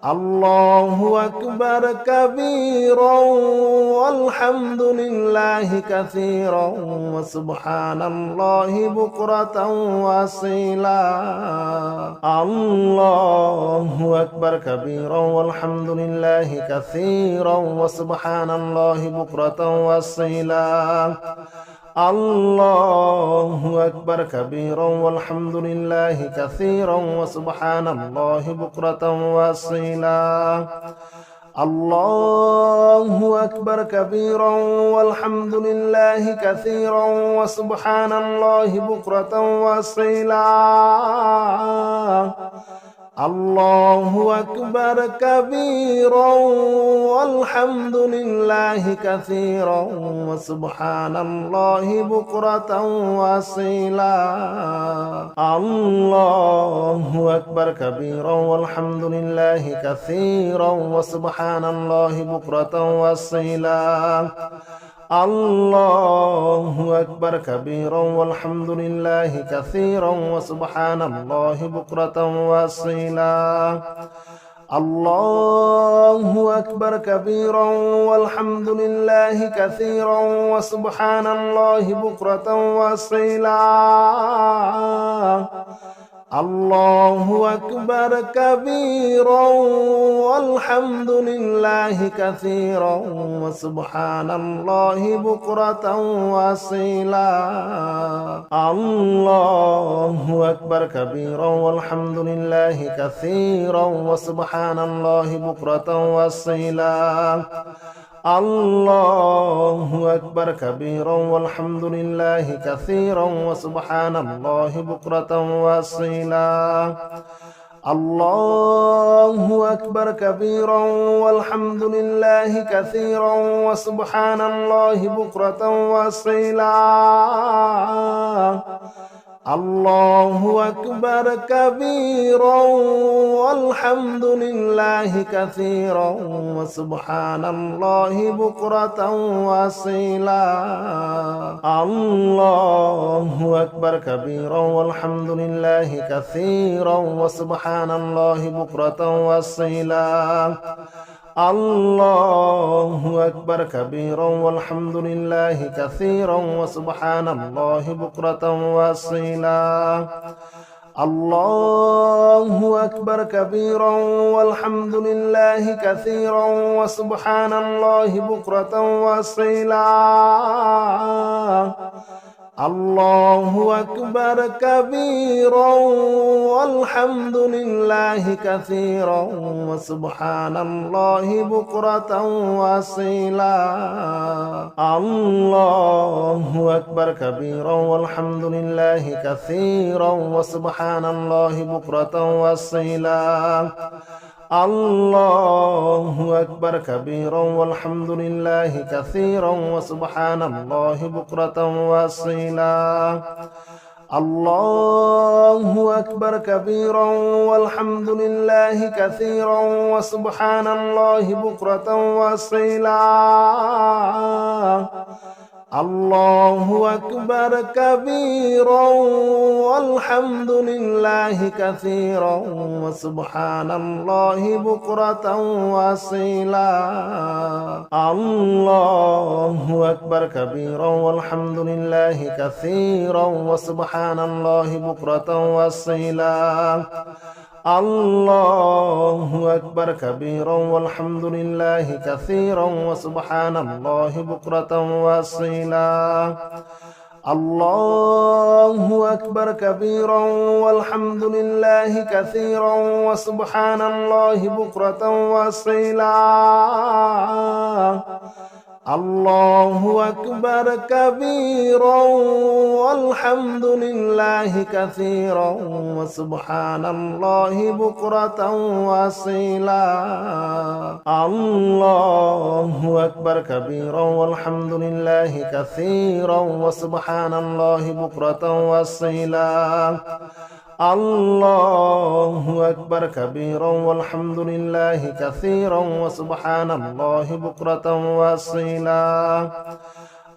الله أكبر كبيرا والحمد لله كثيرا وسبحان الله بكرة وأصيلا الله أكبر كبيرا والحمد لله كثيرا وسبحان الله بكرة وأصيلا الله أكبر كبيرا والحمد لله كثيرا وسبحان الله بكرة وأصيلا الله أكبر كبيرا والحمد لله كثيرا وسبحان الله بكرة وأصيلا الله أكبر كبيرا والحمد لله كثيرا وسبحان الله بكرة وأصيلا الله أكبر كبيرا والحمد لله كثيرا وسبحان الله بكرة وأصيلا الله أكبر كبيرا والحمد لله كثيرا وسبحان الله بكرة وأصيلا الله أكبر كبيرا والحمد لله كثيرا وسبحان الله بكرة وأصيلا الله أكبر كبيرا والحمد لله كثيرا وسبحان الله بكرة وأصيلا الله أكبر كبيرا والحمد لله كثيرا وسبحان الله بكرة وأصيلا الله أكبر كبيرا والحمد لله كثيرا وسبحان الله بكرة وأصيلا الله أكبر كبيرا والحمد لله كثيرا وسبحان الله بكرة وأصيلا الله أكبر كبيرا والحمد لله كثيرا وسبحان الله بكرة وأصيلا. الله أكبر كبيرا والحمد لله كثيرا وسبحان الله بكرة وأصيلا. الله أكبر كبيرا والحمد لله كثيرا وسبحان الله بكرة وأصيلا. الله أكبر كبيرا والحمد لله كثيرا وسبحان الله بكرة وأصيلا. الله أكبر كبيرا والحمد لله كثيرا وسبحان الله بكرة وأصيلا. الله أكبر كبيرا والحمد لله كثيرا وسبحان الله بكرة وأصيلا. الله أكبر كبيرا والحمد لله كثيرا وسبحان الله بكرة وأصيلا. الله أكبر كبيرا والحمد لله كثيرا وسبحان الله بكرة وأصيلا. الله أكبر كبيرا والحمد لله كثيرا وسبحان الله بكرة وأصيلا. الله أكبر كبيرا والحمد لله كثيرا وسبحان الله بكرة وأصيلا. الله أكبر كبيرا والحمد لله كثيرا وسبحان الله بكرة وأصيلا. الله أكبر كبيرا والحمد لله كثيرا وسبحان الله بكرة وأصيلا. الله أكبر كبيرا والحمد لله كثيرا وسبحان الله بكرة وأصيلا. الله أكبر كبيرا والحمد لله كثيرا وسبحان الله بكرة وأصيلا. الله أكبر كبيرا والحمد لله كثيرا وسبحان الله بكرة وأصيلا.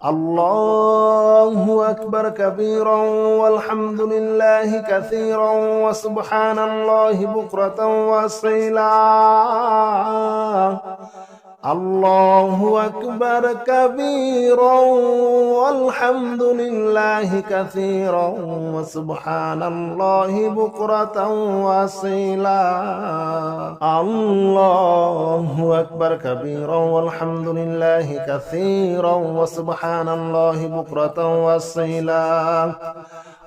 الله أكبر كبيرا والحمد لله كثيرا وسبحان الله بكرة وأصيلا. الله أكبر كبيرا والحمد لله كثيرا وسبحان الله بكرة وأصيلا. الله أكبر كبيرا والحمد لله كثيرا وسبحان الله بكرة وأصيلا.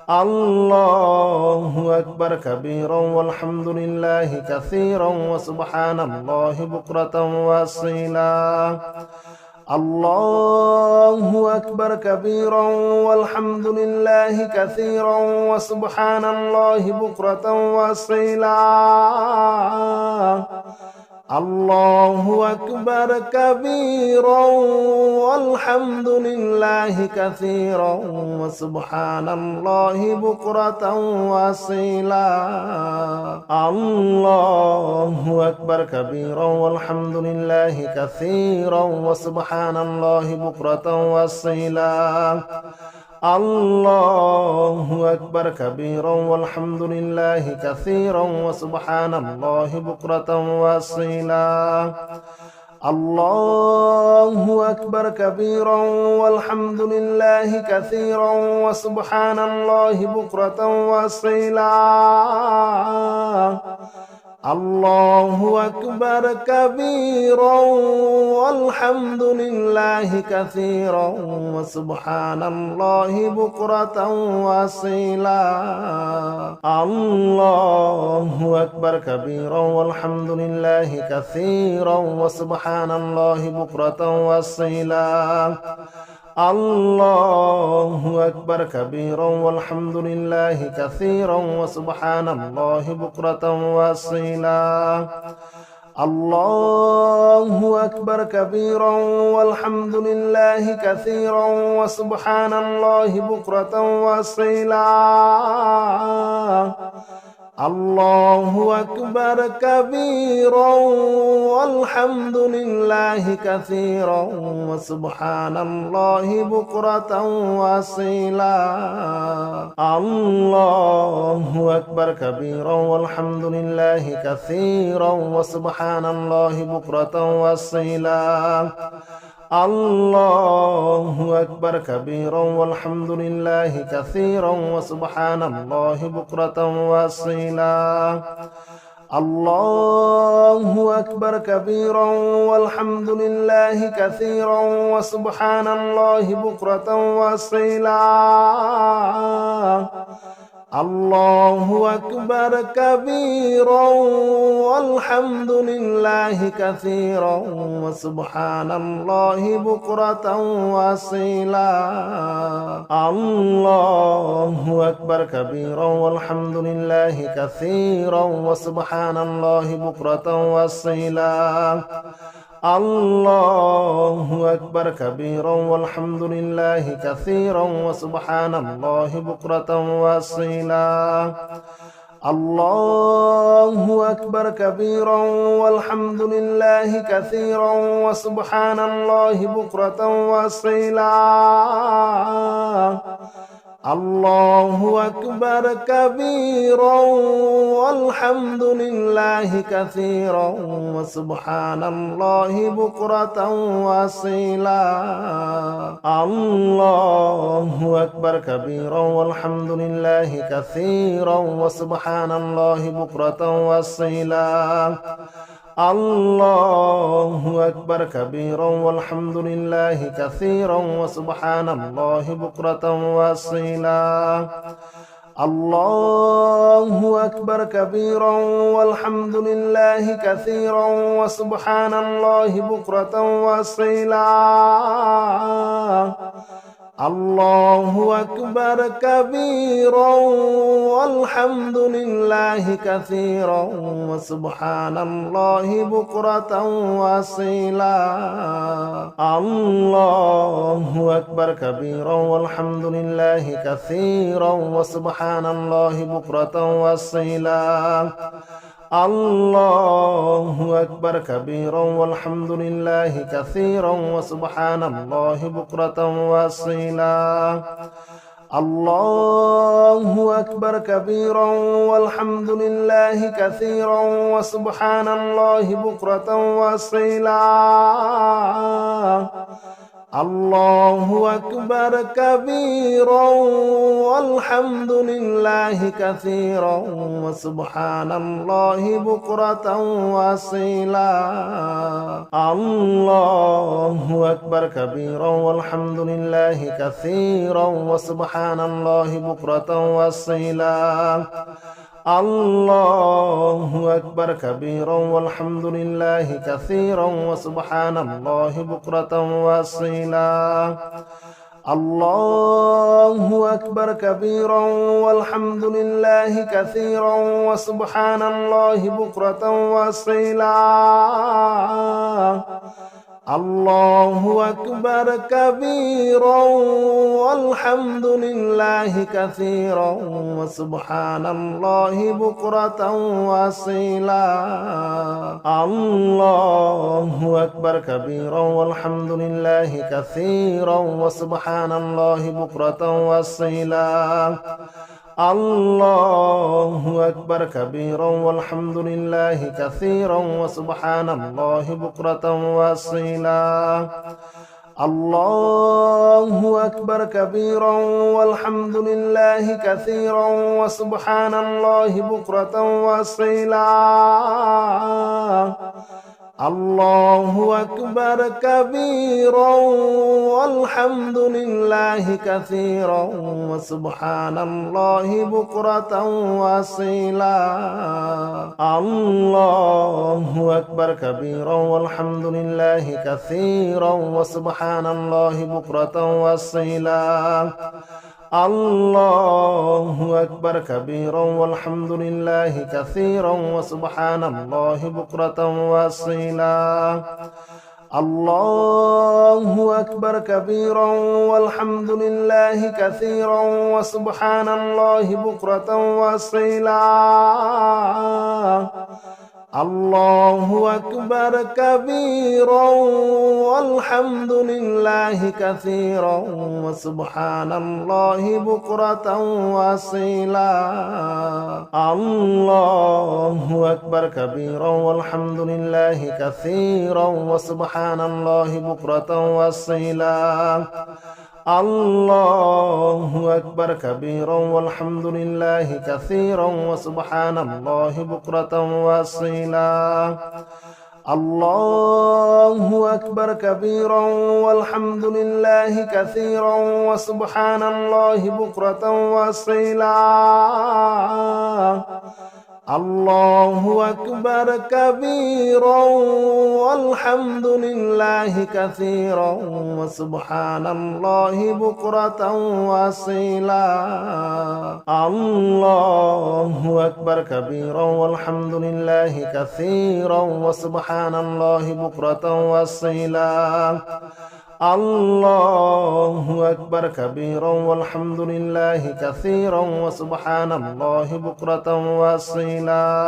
الله أكبر كبيرا والحمد لله كثيرا وسبحان الله بكرة وأصيلا. الله أكبر كبيرا والحمد لله كثيرا وسبحان الله بكرة وأصيلا. الله أكبر كبيرا والحمد لله كثيرا وسبحان الله بكرة وأصيلا. الله أكبر كبيرا والحمد لله كثيرا وسبحان الله بكرة وأصيلا. الله أكبر كبيرا والحمد لله كثيرا وسبحان الله بكرة وأصيلا. الله أكبر كبيرا والحمد لله كثيرا وسبحان الله بكرة وأصيلا. الله أكبر كبيرا والحمد لله كثيرا وسبحان الله بكرة وأصيلا. الله أكبر كبيرا والحمد لله كثيرا وسبحان الله بكرة وأصيلا. الله أكبر كبيرا والحمد لله كثيرا وسبحان الله بكرة وأصيلا. الله الله أكبر كبيرا والحمد لله كثيرا وسبحان الله بكرة وأصيلا الله أكبر كبيرا والحمد لله كثيرا وسبحان الله بكرة وأصيلا الله أكبر كبيرا والحمد لله كثيرا وسبحان الله بكرة وأصيلا الله أكبر كبيرا والحمد لله كثيرا وسبحان الله بكرة وأصيلا الله أكبر كبيرا والحمد لله كثيرا وسبحان الله بكرة وأصيلا الله أكبر كبيرا والحمد لله كثيرا وسبحان الله بكرة وأصيلا الله أكبر كبيرا والحمد لله كثيرا وسبحان الله بكرة وأصيلا الله أكبر كبيرا والحمد لله كثيرا وسبحان الله بكرة وأصيلا الله أكبر كبيرا والحمد لله كثيرا وسبحان الله بكرة وأصيلا الله أكبر كبيرا والحمد لله كثيرا وسبحان الله بكرة وأصيلا الله أكبر كبيرا والحمد لله كثيرا وسبحان الله بكرة وأصيلا الله أكبر كبيرا والحمد لله كثيرا وسبحان الله بكرة وأصيلا الله أكبر كبيرا والحمد لله كثيرا وسبحان الله بكرة وأصيلا الله أكبر كبيرا والحمد لله كثيرا وسبحان الله بكرة وأصيلا الله أكبر كبيرا والحمد لله كثيرا وسبحان الله بكرة وأصيلا الله أكبر كبيرا والحمد لله كثيرا وسبحان الله بكرة وأصيلا الله أكبر كبيرا والحمد لله كثيرا وسبحان الله بكرة وأصيلا الله أكبر كبيرا والحمد لله كثيرا وسبحان الله بكرة وأصيلا الله أكبر كبيرا والحمد لله كثيرا وسبحان الله بكرة وأصيلا الله أكبر كبيرا والحمد لله كثيرا وسبحان الله بكرة وأصيلا الله أكبر كبيرا والحمد لله كثيرا وسبحان الله بكرة وأصيلا الله أكبر كبيرا والحمد لله كثيرا وسبحان الله بكرة وأصيلا الله أكبر كبيرا والحمد لله كثيرا وسبحان الله بكرة وأصيلا الله أكبر كبيرا والحمد لله كثيرا وسبحان الله بكرة وأصيلا الله أكبر كبيرا والحمد لله كثيرا وسبحان الله بكرة وأصيلا الله أكبر كبيرا والحمد لله كثيرا وسبحان الله بكرة وأصيلا الله أكبر كبيرا والحمد لله كثيرا وسبحان الله بكرة وأصيلا الله أكبر كبيرا والحمد لله كثيرا وسبحان الله بكرة وأصيلا الله أكبر كبيرا والحمد لله كثيرا وسبحان الله بكرة وأصيلا الله أكبر كبيرا والحمد لله كثيرا وسبحان الله بكرة وأصيلا الله أكبر كبيرا والحمد لله كثيرا وسبحان الله بكرة وأصيلا الله أكبر كبيرا والحمد لله كثيرا وسبحان الله بكرة وأصيلا الله أكبر كبيرا والحمد لله كثيرا وسبحان الله بكرة وأصيلا الله أكبر كبيرا والحمد لله كثيرا وسبحان الله بكرة وأصيلا الله أكبر كبيرا والحمد لله كثيرا وسبحان الله بكرة وأصيلا الله أكبر كبيرا والحمد لله كثيرا وسبحان الله بكرة وأصيلا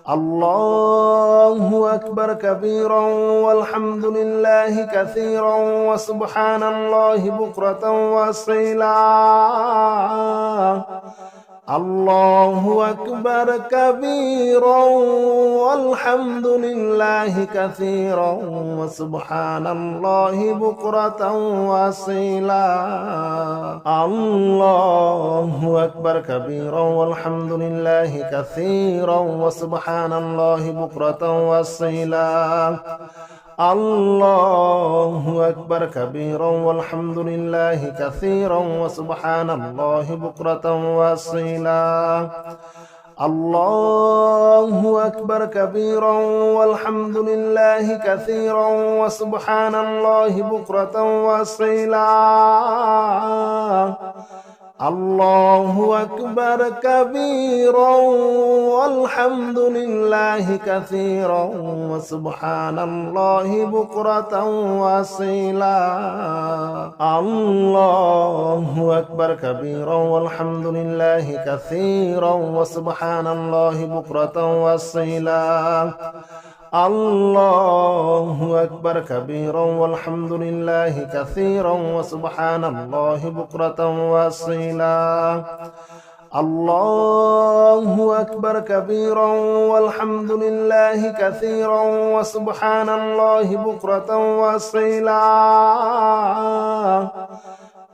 الله أكبر كبيرا والحمد لله كثيرا وسبحان الله بكرة وأصيلا الله أكبر كبيرا والحمد لله كثيرا وسبحان الله بكرة وأصيلا الله أكبر كبيرا والحمد لله كثيرا وسبحان الله بكرة وأصيلا الله أكبر كبيرا والحمد لله كثيرا وسبحان الله بكرة وأصيلا الله أكبر كبيرا والحمد لله كثيرا وسبحان الله بكرة وأصيلا الله أكبر كبيرا والحمد لله كثيرا وسبحان الله بكرة وأصيلا الله أكبر كبيرا والحمد لله كثيرا وسبحان الله بكرة وأصيلا الله أكبر كبيرا والحمد لله كثيرا وسبحان الله بكرة وأصيلا الله أكبر كبيرا والحمد لله كثيرا وسبحان الله بكرة وأصيلا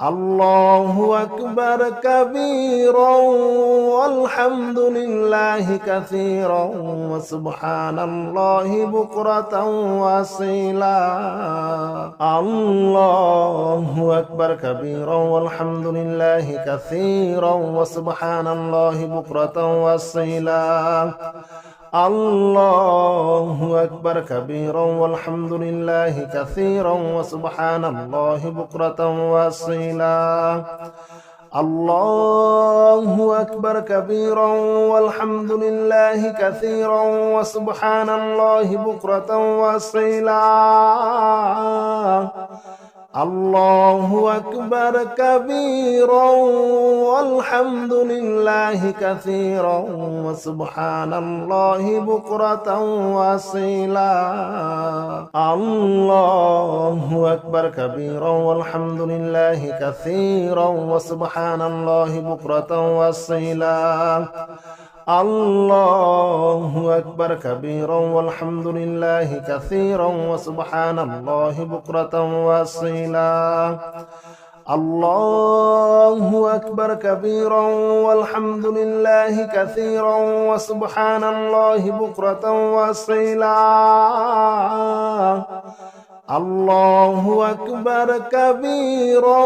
الله أكبر كبيرا والحمد لله كثيرا وسبحان الله بكرة وأصيلا الله أكبر كبيرا والحمد لله كثيرا وسبحان الله بكرة وأصيلا الله أكبر كبيرا والحمد لله كثيرا وسبحان الله بكرة وأصيلا الله أكبر كبيرا والحمد لله كثيرا وسبحان الله بكرة وأصيلا الله أكبر كبيرا والحمد لله كثيرا وسبحان الله بكرة وأصيلا الله أكبر كبيرا والحمد لله كثيرا وسبحان الله بكرة وأصيلا الله أكبر كبيرا والحمد لله كثيرا وسبحان الله بكرة وأصيلا الله أكبر كبيرا والحمد لله كثيرا وسبحان الله بكرة وأصيلا الله أكبر كبيرا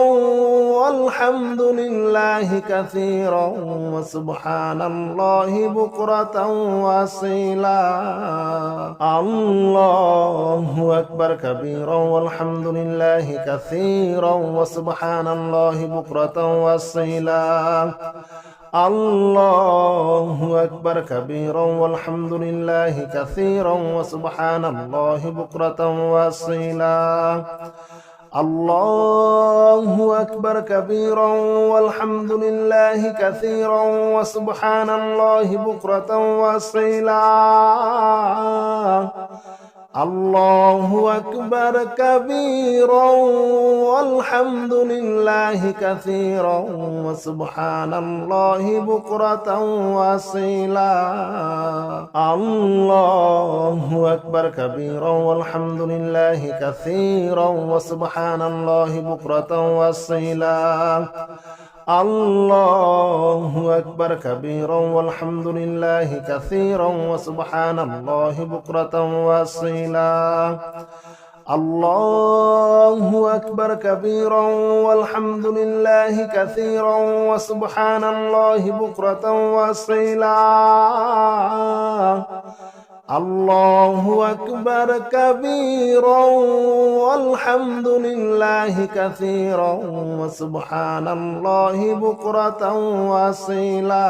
والحمد لله كثيرا وسبحان الله بكرة وأصيلا الله الله أكبر كبيرا والحمد لله كثيرا وسبحان الله بكرة وأصيلا الله أكبر كبيرا والحمد لله كثيرا وسبحان الله بكرة وأصيلا الله أكبر كبيرا والحمد لله كثيرا وسبحان الله بكرة وأصيلا الله أكبر كبيرا والحمد لله كثيرا وسبحان الله بكرة وأصيلا الله أكبر كبيرا والحمد لله كثيرا وسبحان الله بكرة وأصيلا الله أكبر كبيرا والحمد لله كثيرا وسبحان الله بكرة وأصيلا الله أكبر كبيرا والحمد لله كثيرا وسبحان الله بكرة وأصيلا الله أكبر كبيرا والحمد لله كثيرا وسبحان الله بكرة وأصيلا